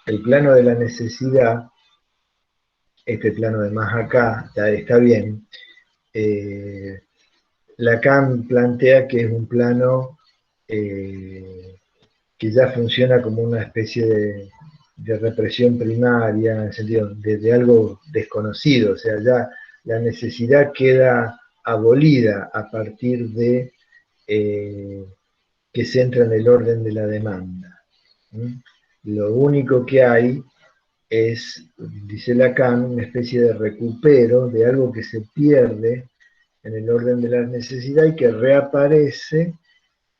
El plano de la necesidad, este plano de más acá, está bien. Lacan plantea que es un plano que ya funciona como una especie de represión primaria, en el sentido de algo desconocido, o sea, ya la necesidad queda abolida a partir de que se entra en el orden de la demanda. ¿Mm? Lo único que hay es, dice Lacan, una especie de recupero de algo que se pierde en el orden de la necesidad y que reaparece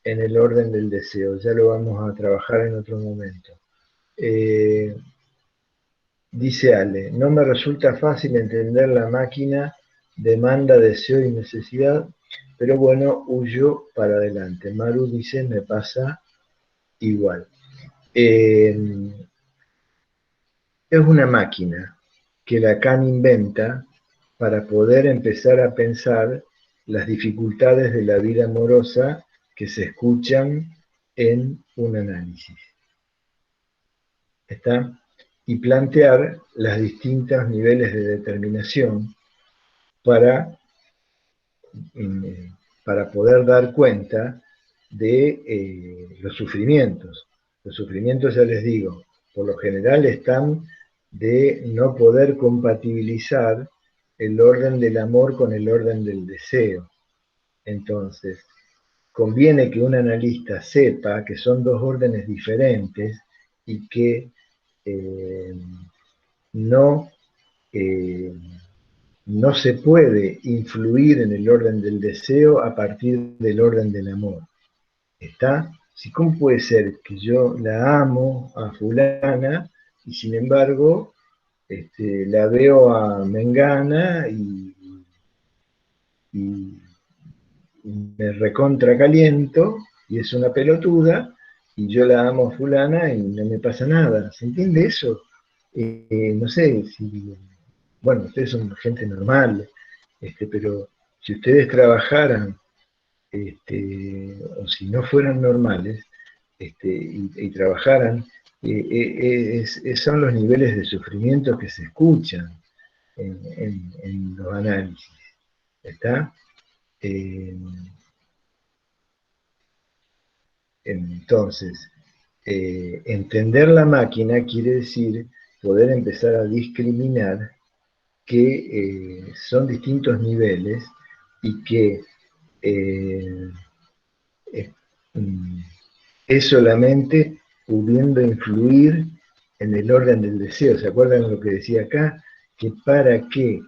en el orden del deseo. Ya lo vamos a trabajar en otro momento. Eh, Dice Ale, no me resulta fácil entender la máquina demanda, deseo y necesidad, pero bueno, huyo para adelante. Maru dice, me pasa igual. Eh, es una máquina que Lacan inventa para poder empezar a pensar las dificultades de la vida amorosa que se escuchan en un análisis. ¿Está? Y plantear los distintos niveles de determinación para, para poder dar cuenta de los sufrimientos. Los sufrimientos, ya les digo, por lo general están de no poder compatibilizar el orden del amor con el orden del deseo. Entonces, conviene que un analista sepa que son dos órdenes diferentes y que eh, no, eh, no se puede influir en el orden del deseo a partir del orden del amor. ¿Está? Si, ¿cómo puede ser que yo la amo a fulana y sin embargo la veo a Mengana y me recontra caliento y es una pelotuda y yo la amo a fulana y no me pasa nada? ¿Se entiende eso? No sé si, bueno, ustedes son gente normal, pero si ustedes trabajaran, o si no fueran normales, y trabajaran, son los niveles de sufrimiento que se escuchan en los análisis. ¿Está? Eh, entonces, entender la máquina quiere decir poder empezar a discriminar que son distintos niveles y que eh, eh, mm, es solamente pudiendo influir en el orden del deseo. ¿Se acuerdan lo que decía acá? Que para que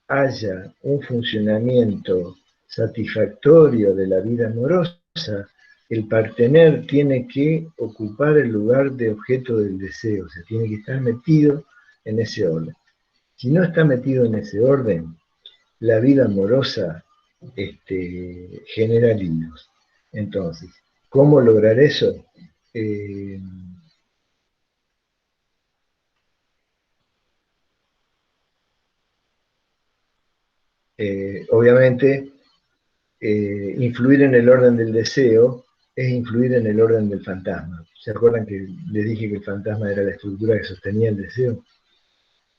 haya un funcionamiento satisfactorio de la vida amorosa, el partener tiene que ocupar el lugar de objeto del deseo, o sea, tiene que estar metido en ese orden. Si no está metido en ese orden, la vida amorosa genera líos. Entonces, ¿cómo lograr eso? Eh, Obviamente, influir en el orden del deseo es influir en el orden del fantasma. ¿Se acuerdan que les dije que el fantasma era la estructura que sostenía el deseo?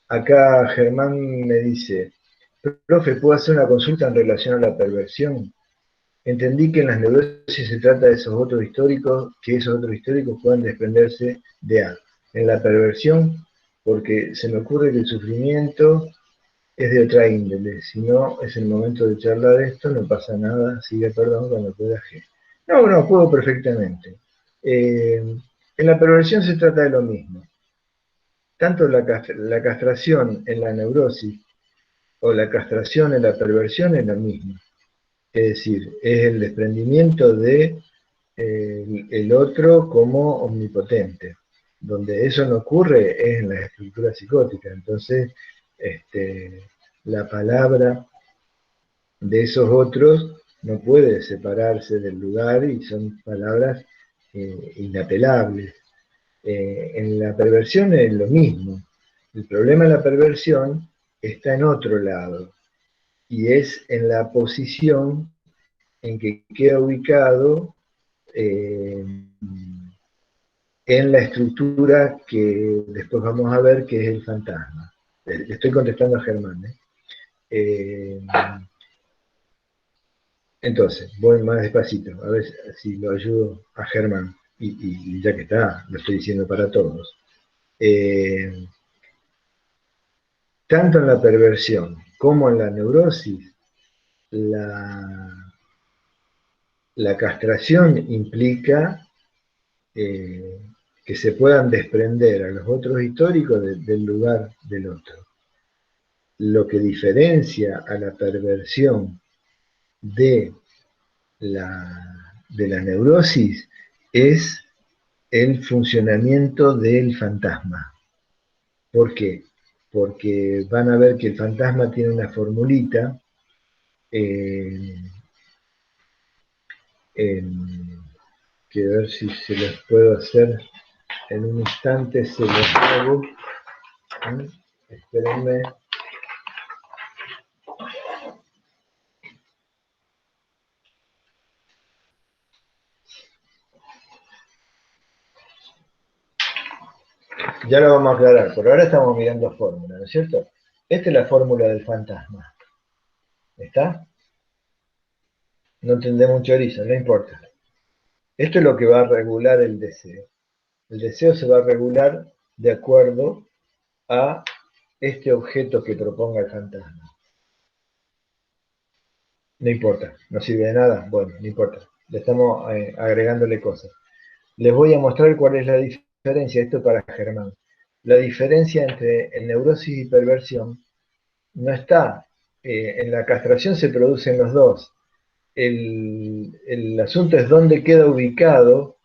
Acá Germán me dice, profe, ¿puedo hacer una consulta en relación a la perversión? Entendí que en las neurosis se trata de esos otros históricos, que esos otros históricos puedan desprenderse de A. En la perversión, porque se me ocurre que el sufrimiento es de otra índole. Si no es el momento de charlar de esto, no pasa nada, sigue perdón cuando pueda G. No, no, puedo perfectamente. Eh, En la perversión se trata de lo mismo. Tanto la castración en la neurosis o la castración en la perversión es lo mismo. Es decir, es el desprendimiento de el otro como omnipotente. Donde eso no ocurre es en las estructuras psicóticas. Entonces, la palabra de esos otros no puede separarse del lugar y son palabras inapelables. En la perversión es lo mismo. El problema de la perversión está en otro lado y es en la posición en que queda ubicado eh, en la estructura que después vamos a ver que es el fantasma. Le estoy contestando a Germán. Eh, entonces, voy más despacito, a ver si lo ayudo a Germán. Y ya que está, lo estoy diciendo para todos. Eh, Tanto en la perversión como en la neurosis, la, la castración implica eh, que se puedan desprender a los otros históricos del lugar del otro. Lo que diferencia a la perversión de la neurosis es el funcionamiento del fantasma. ¿Por qué? Porque van a ver que el fantasma tiene una formulita eh, que a ver si se los puedo hacer en un instante, se los hago. Espérenme. Ya lo vamos a aclarar, por ahora estamos mirando fórmulas, ¿no es cierto? Esta es la fórmula del fantasma. ¿Está? No entendemos un chorizo, no importa. Esto es lo que va a regular el deseo. El deseo se va a regular de acuerdo a este objeto que proponga el fantasma. No importa, no sirve de nada, bueno, no importa. Le estamos agregándole cosas. Les voy a mostrar cuál es la diferencia, esto para Germán. La diferencia entre neurosis y perversión no está, en la castración se producen los dos. El asunto es dónde queda ubicado,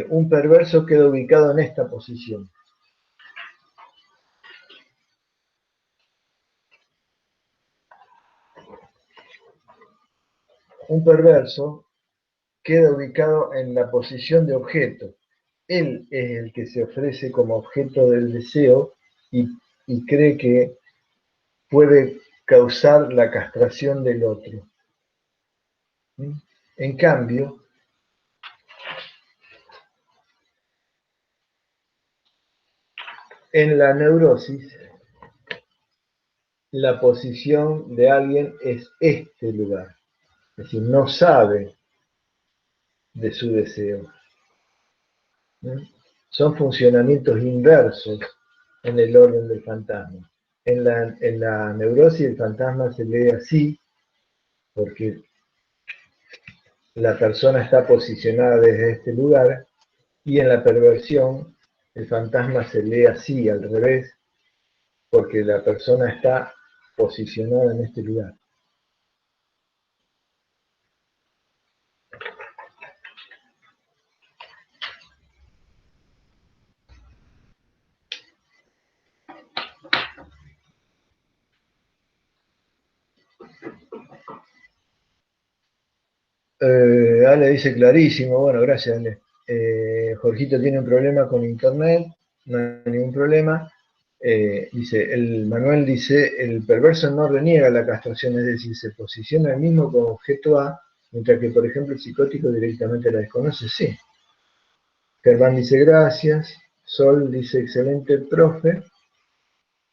un perverso queda ubicado en esta posición. Un perverso queda ubicado en la posición de objeto. Él es el que se ofrece como objeto del deseo y, y cree que puede causar la castración del otro. En cambio, en la neurosis, la posición de alguien es este lugar. Es decir, no sabe de su deseo. Son funcionamientos inversos en el orden del fantasma. En la neurosis el fantasma se lee así porque la persona está posicionada desde este lugar y en la perversión el fantasma se lee así, al revés, porque la persona está posicionada en este lugar. Ale dice clarísimo, bueno, gracias Ale. Jorgito tiene un problema con internet, no hay ningún problema. Dice, el Manuel dice, el perverso no reniega la castración, es decir, se posiciona el mismo como objeto A, mientras que, por ejemplo, el psicótico directamente la desconoce. Sí. Germán dice, gracias. Sol dice, excelente profe.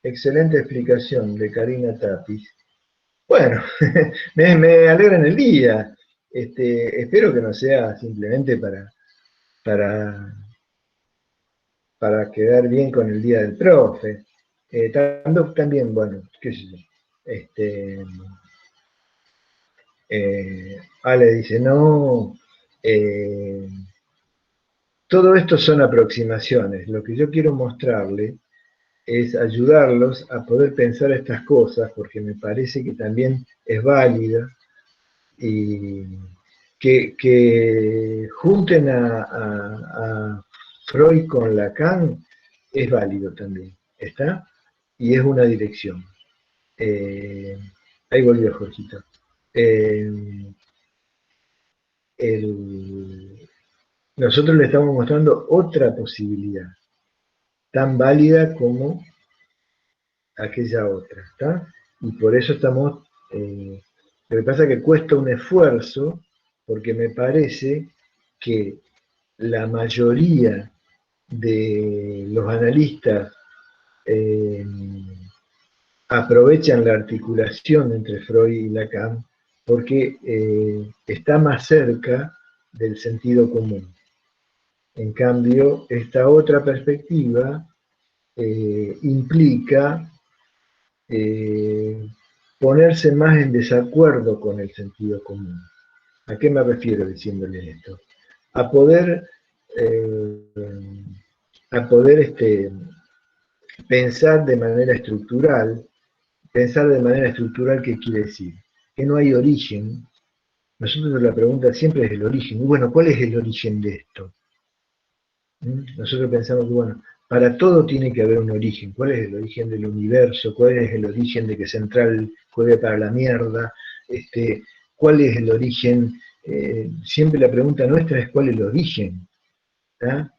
Excelente explicación de Karina Tapis. Bueno, me alegra en el día. Espero que no sea simplemente para, para quedar bien con el día del profe. También, bueno, qué sé yo. Este, Ale dice, no, todo esto son aproximaciones. Lo que yo quiero mostrarle es ayudarlos a poder pensar estas cosas, porque me parece que también es válida, y que junten a Freud con Lacan es válido también, ¿está? Y es una dirección. Eh, Ahí volvió Jorgito. Eh, Nosotros le estamos mostrando otra posibilidad, tan válida como aquella otra, ¿está? Y por eso estamos, lo que pasa es que cuesta un esfuerzo, porque me parece que la mayoría de los analistas eh, aprovechan la articulación entre Freud y Lacan porque está más cerca del sentido común. En cambio, esta otra perspectiva implica eh, ponerse más en desacuerdo con el sentido común. ¿A qué me refiero diciéndole esto? A poder, eh, a poder pensar de manera estructural. Pensar de manera estructural, ¿qué quiere decir? Que no hay origen. Nosotros la pregunta siempre es el origen. Y bueno, ¿cuál es el origen de esto? Nosotros pensamos que, bueno, para todo tiene que haber un origen. ¿Cuál es el origen del universo? ¿Cuál es el origen de que Central juegue para la mierda? ¿Cuál es el origen? Siempre la pregunta nuestra es ¿cuál es el origen? ¿Tá?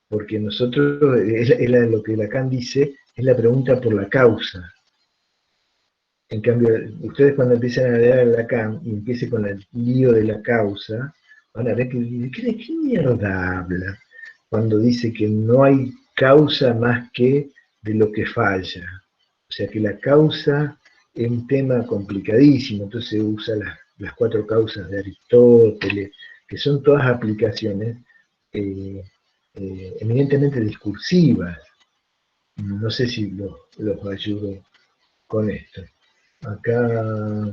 Porque nosotros, es lo que Lacan dice, es la pregunta por la causa. En cambio, ustedes cuando empiezan a leer a Lacan y empiecen con el lío de la causa, van a ver que ¿de qué mierda habla? Cuando dice que no hay causa más que de lo que falla. O sea que la causa es un tema complicadísimo, entonces usa las cuatro causas de Aristóteles, que son todas aplicaciones eh, eminentemente discursivas. No sé si los ayudo con esto. Acá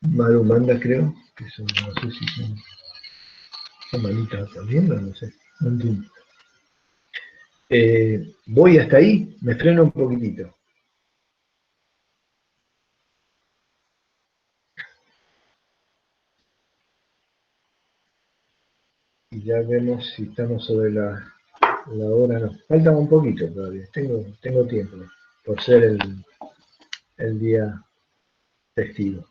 Maru manda, creo, que son, no sé si son manitas también, no sé, no entiendo. Voy hasta ahí, me freno un poquitito. Y ya vemos si estamos sobre la hora. No, falta un poquito todavía, tengo tiempo, por ser el día festivo.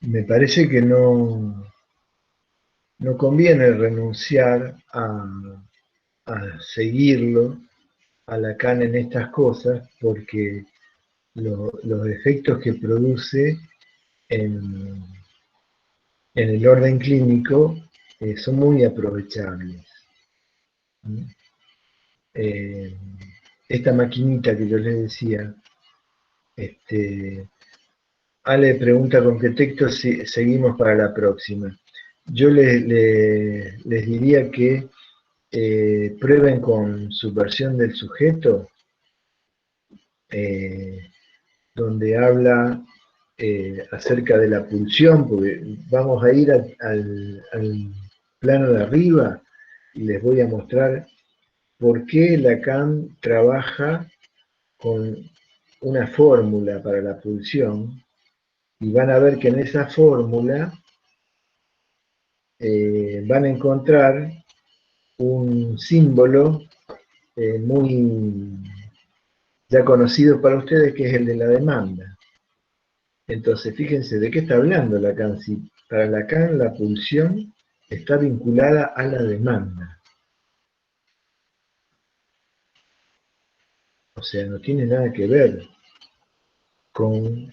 Me parece que no conviene renunciar a seguirlo a Lacan en estas cosas, porque los efectos que produce en, en el orden clínico son muy aprovechables. Eh, Esta maquinita que yo les decía, Ale pregunta con qué texto seguimos para la próxima. Yo les diría que prueben con Subversión del Sujeto, eh, donde habla acerca de la pulsión, porque vamos a ir al plano de arriba y les voy a mostrar por qué Lacan trabaja con una fórmula para la pulsión, y van a ver que en esa fórmula van a encontrar un símbolo muy ya conocido para ustedes, que es el de la demanda. Entonces, fíjense, ¿de qué está hablando Lacan? Si para Lacan la pulsión está vinculada a la demanda. O sea, no tiene nada que ver con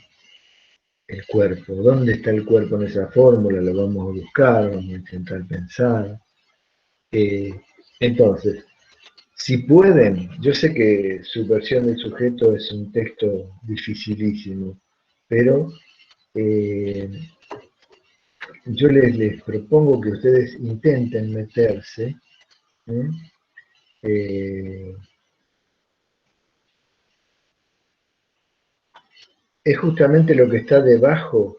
el cuerpo. ¿Dónde está el cuerpo en esa fórmula? Lo vamos a buscar, vamos a intentar pensar. Eh, entonces, si pueden, yo sé que Subversión del Sujeto es un texto dificilísimo, pero eh, yo les propongo que ustedes intenten meterse, ¿eh? Eh, es justamente lo que está debajo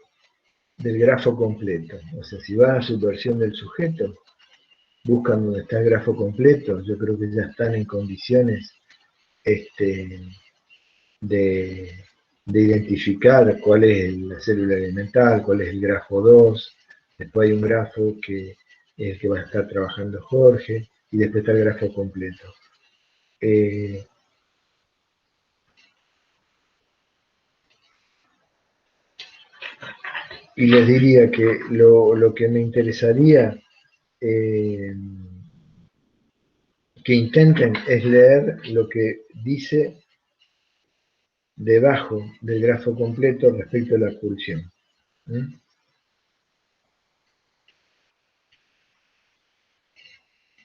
del grafo completo. O sea, si van a subversión del sujeto, buscan donde está el grafo completo, yo creo que ya están en condiciones de, de identificar cuál es la célula elemental, cuál es el grafo 2, después hay un grafo que es el que va a estar trabajando Jorge, y después está el grafo completo. Y les diría que lo que me interesaría que intenten es leer lo que dice debajo del grafo completo respecto a la pulsión.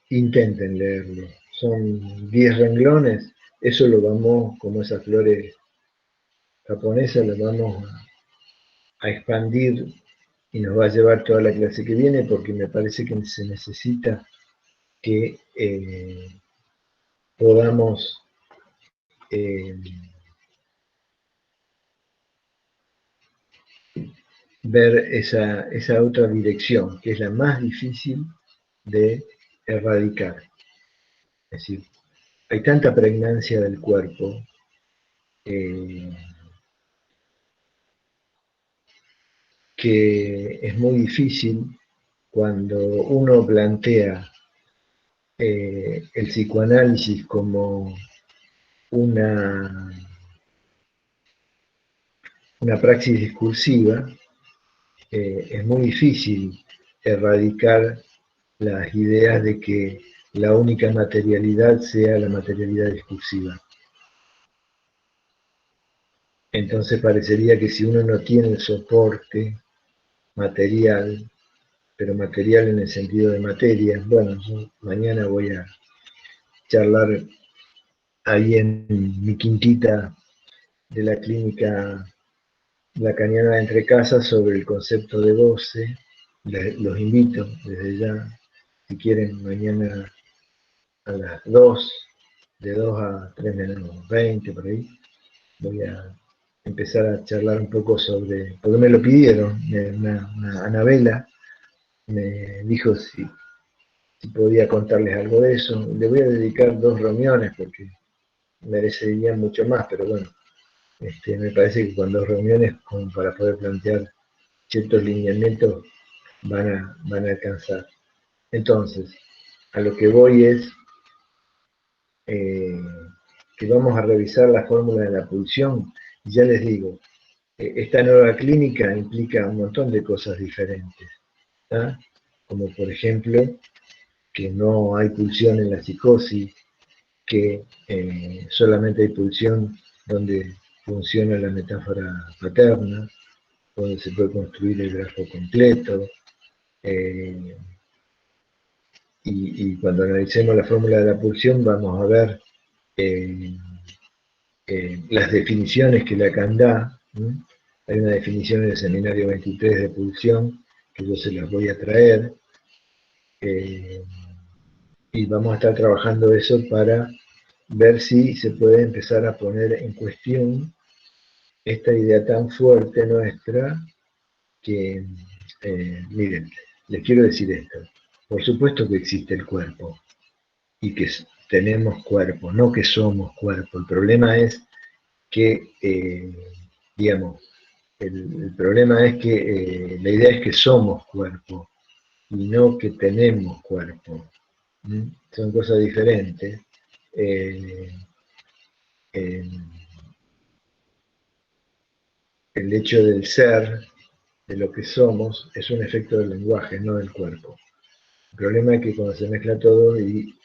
Intenten leerlo. Son 10 renglones. Eso lo vamos, como esas flores japonesas, lo vamos a expandir y nos va a llevar toda la clase que viene porque me parece que se necesita que podamos ver esa otra dirección, que es la más difícil de erradicar. Es decir, hay tanta pregnancia del cuerpo que es muy difícil cuando uno plantea el psicoanálisis como una praxis discursiva, es muy difícil erradicar las ideas de que la única materialidad sea la materialidad discursiva. Entonces parecería que si uno no tiene el soporte material, pero material en el sentido de materia, bueno, yo mañana voy a charlar ahí en mi quintita de la clínica lacaniana de Entre Casas sobre el concepto de goce. Los invito desde ya, si quieren, mañana a las 2, de 2 a 3 menos 20, por ahí, voy a empezar a charlar un poco sobre, porque me lo pidieron, una Anabela me dijo si podía contarles algo de eso. Le voy a dedicar 2 reuniones porque merecerían mucho más, pero bueno, me parece que con 2 reuniones, como para poder plantear ciertos lineamientos, van a alcanzar. Entonces, a lo que voy es que vamos a revisar la fórmula de la pulsión. Y ya les digo, esta nueva clínica implica un montón de cosas diferentes, ¿tá? Como por ejemplo, que no hay pulsión en la psicosis, que solamente hay pulsión donde funciona la metáfora paterna, donde se puede construir el grafo completo, y cuando analicemos la fórmula de la pulsión vamos a ver las definiciones que Lacan da. Hay una definición en el seminario 23 de pulsión que yo se las voy a traer, y vamos a estar trabajando eso para ver si se puede empezar a poner en cuestión esta idea tan fuerte nuestra que, miren, les quiero decir esto. Por supuesto que existe el cuerpo y que tenemos cuerpo, no que somos cuerpo. El problema es que, digamos, el problema es que la idea es que somos cuerpo y no que tenemos cuerpo. Son cosas diferentes. Eh, eh, el hecho del ser, de lo que somos, es un efecto del lenguaje, no del cuerpo. El problema es que cuando se mezcla todo y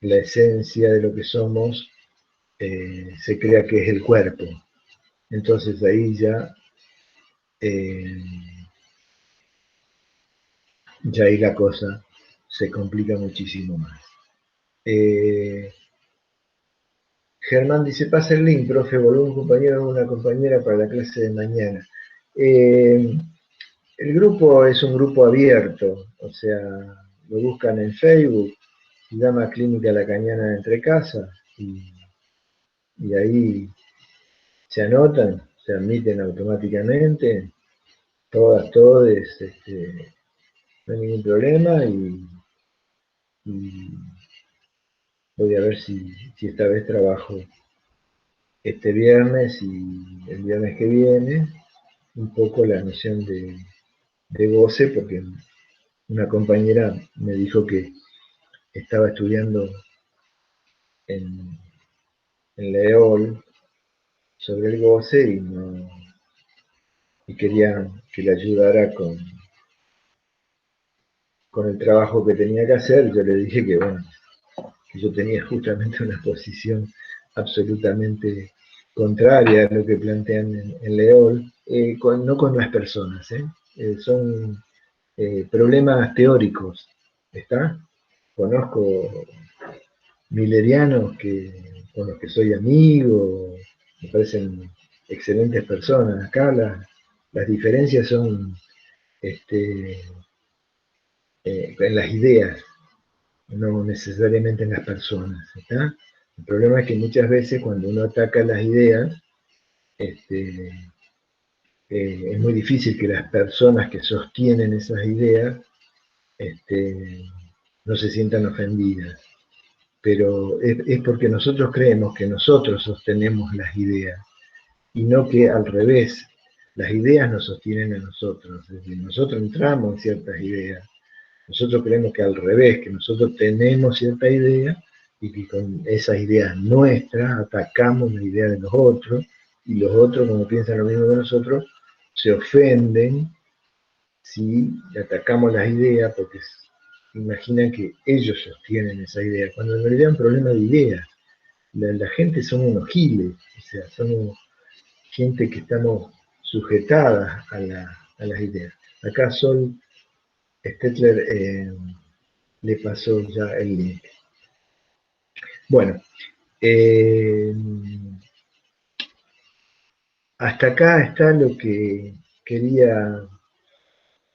la esencia de lo que somos se crea que es el cuerpo. Entonces ahí eh, ya ahí la cosa se complica muchísimo más. Germán dice, pasa el link, profe, volvió un compañero o una compañera para la clase de mañana. El grupo es un grupo abierto, o sea, lo buscan en Facebook, se llama Clínica Lacaniana de Entre Casas, y ahí se anotan, se admiten automáticamente, todos, no hay ningún problema y voy a ver si esta vez trabajo este viernes y el viernes que viene un poco la noción de goce, porque una compañera me dijo que estaba estudiando en, en la EOL sobre el goce y quería que le ayudara con el trabajo que tenía que hacer. Yo le dije que, bueno, que yo tenía justamente una posición absolutamente contraria a lo que plantean en Leol, no con las personas, son problemas teóricos, ¿está? Conozco milerianos con los que soy amigo, me parecen excelentes personas. Acá las diferencias son este, en las ideas, no necesariamente en las personas. ¿Está? El problema es que muchas veces cuando uno ataca las ideas, este, es muy difícil que las personas que sostienen esas ideas este, no se sientan ofendidas. Pero es porque nosotros creemos que nosotros sostenemos las ideas y no que al revés, las ideas nos sostienen a nosotros. Es decir, nosotros entramos en ciertas ideas. Nosotros creemos que al revés, que nosotros tenemos cierta idea y que con esas ideas nuestras atacamos la idea de los otros y los otros, como piensan lo mismo que nosotros, se ofenden si atacamos las ideas porque imaginan que ellos sostienen esa idea, cuando en realidad es un problema de ideas. La gente son unos giles, o sea, somos gente que estamos sujetadas a las ideas. Acá Sol Stetler le pasó ya el link. Bueno, eh, hasta acá está lo que quería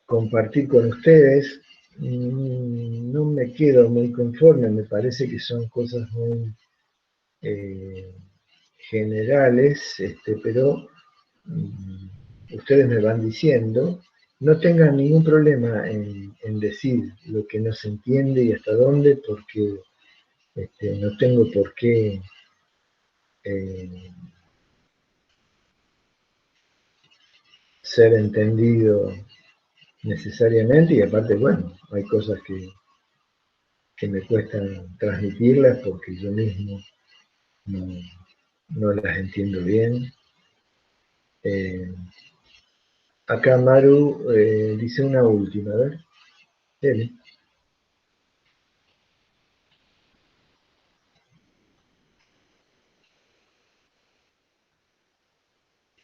compartir con ustedes. No me quedo muy conforme, me parece que son cosas muy generales, pero ustedes me van diciendo. No tengan ningún problema en decir lo que no se entiende y hasta dónde, porque no tengo por qué eh, ser entendido necesariamente, y aparte, bueno, hay cosas que me cuestan transmitirlas porque yo mismo no, no las entiendo bien. Eh, Acá Maru dice una última, a ver. Dele.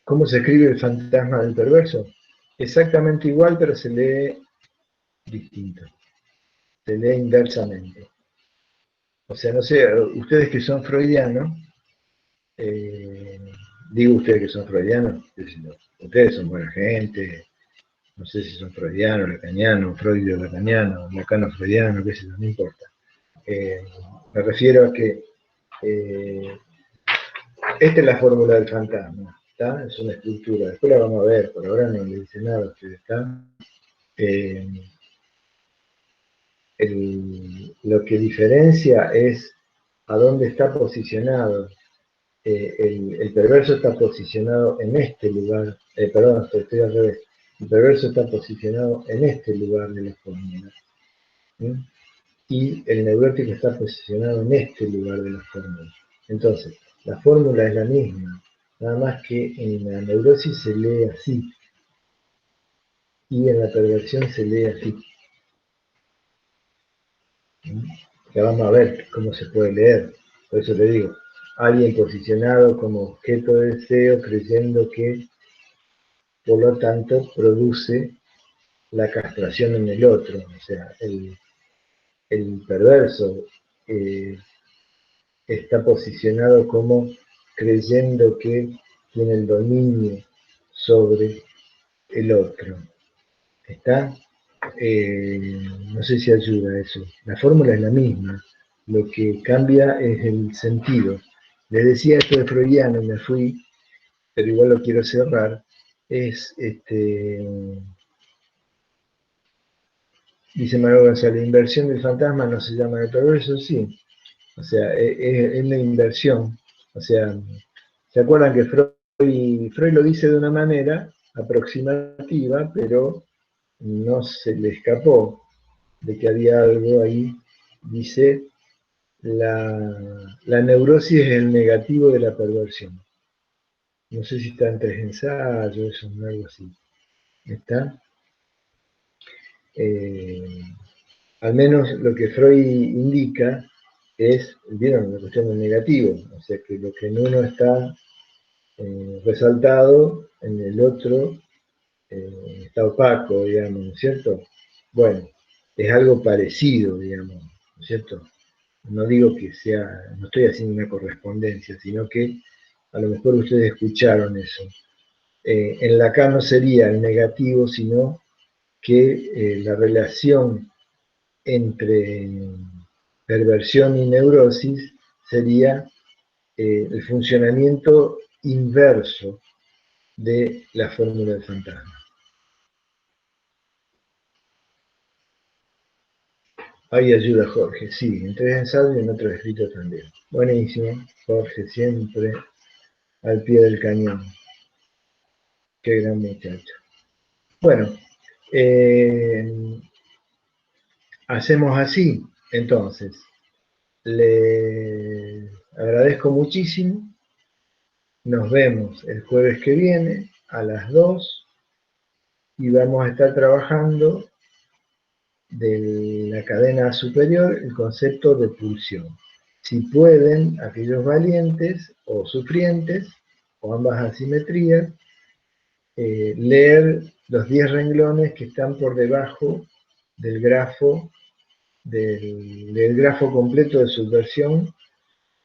¿Cómo se escribe el fantasma del perverso? Exactamente igual, pero se lee distinto. Se lee inversamente. O sea, no sé, ustedes que son freudianos, eh, digo ustedes que son freudianos, ustedes son buena gente, no sé si son freudianos, lacanianos, freudio lacaniano, lacano freudiano, qué sé yo, no importa. Eh, Me refiero a que esta es la fórmula del fantasma, ¿está? Es una estructura, después la vamos a ver, por ahora no le dice nada a ustedes, ¿está? Eh, lo que diferencia es a dónde está posicionado. El perverso está posicionado en este lugar, perdón, estoy al revés. El perverso está posicionado en este lugar de la fórmula. ¿Sí? Y el neurótico está posicionado en este lugar de la fórmula. Entonces, la fórmula es la misma, nada más que en la neurosis se lee así y en la perversión se lee así. Ya vamos a ver cómo se puede leer. Por eso te digo, alguien posicionado como objeto de deseo creyendo que, por lo tanto, produce la castración en el otro. O sea, el perverso eh, está posicionado como creyendo que tiene el dominio sobre el otro. ¿Está? No sé si ayuda eso. La fórmula es la misma. Lo que cambia es el sentido. Les decía esto de freudiano y me fui pero igual lo quiero cerrar, es, dice Manuel González, la inversión del fantasma no se llama de perverso, sí. O sea, es la inversión. O sea, ¿se acuerdan que Freud lo dice de una manera aproximativa, pero no se le escapó de que había algo ahí? Dice, la neurosis es el negativo de la perversión. No sé si está en 3 ensayos, o algo así. ¿Está? Al menos lo que Freud indica es, vieron, la cuestión del negativo, o sea que lo que en uno está resaltado, en el otro está opaco, digamos, ¿no es cierto? Bueno, es algo parecido, digamos, ¿no es cierto? No digo que sea, no estoy haciendo una correspondencia, sino que a lo mejor ustedes escucharon eso. En Lacan no sería el negativo, sino que la relación entre perversión y neurosis sería el funcionamiento inverso de la fórmula del fantasma. Ahí ayuda Jorge, sí, en 3 ensayos y en otro escrito también. Buenísimo, Jorge, siempre al pie del cañón. Qué gran muchacho. Bueno, hacemos así, entonces. Les agradezco muchísimo. Nos vemos el jueves que viene a las 2 y vamos a estar trabajando de la cadena superior el concepto de pulsión. Si pueden, aquellos valientes o sufrientes, o ambas asimetrías, leer los 10 renglones que están por debajo del grafo, del grafo completo de subversión,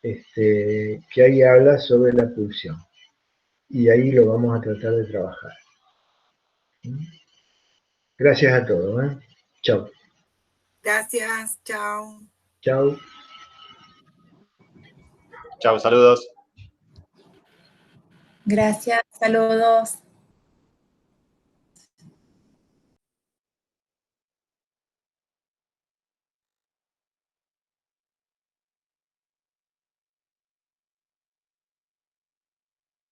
que ahí habla sobre la pulsión. Y ahí lo vamos a tratar de trabajar. Gracias a todos. Chao. Gracias, chao. Chao. Chao, saludos. Gracias, saludos.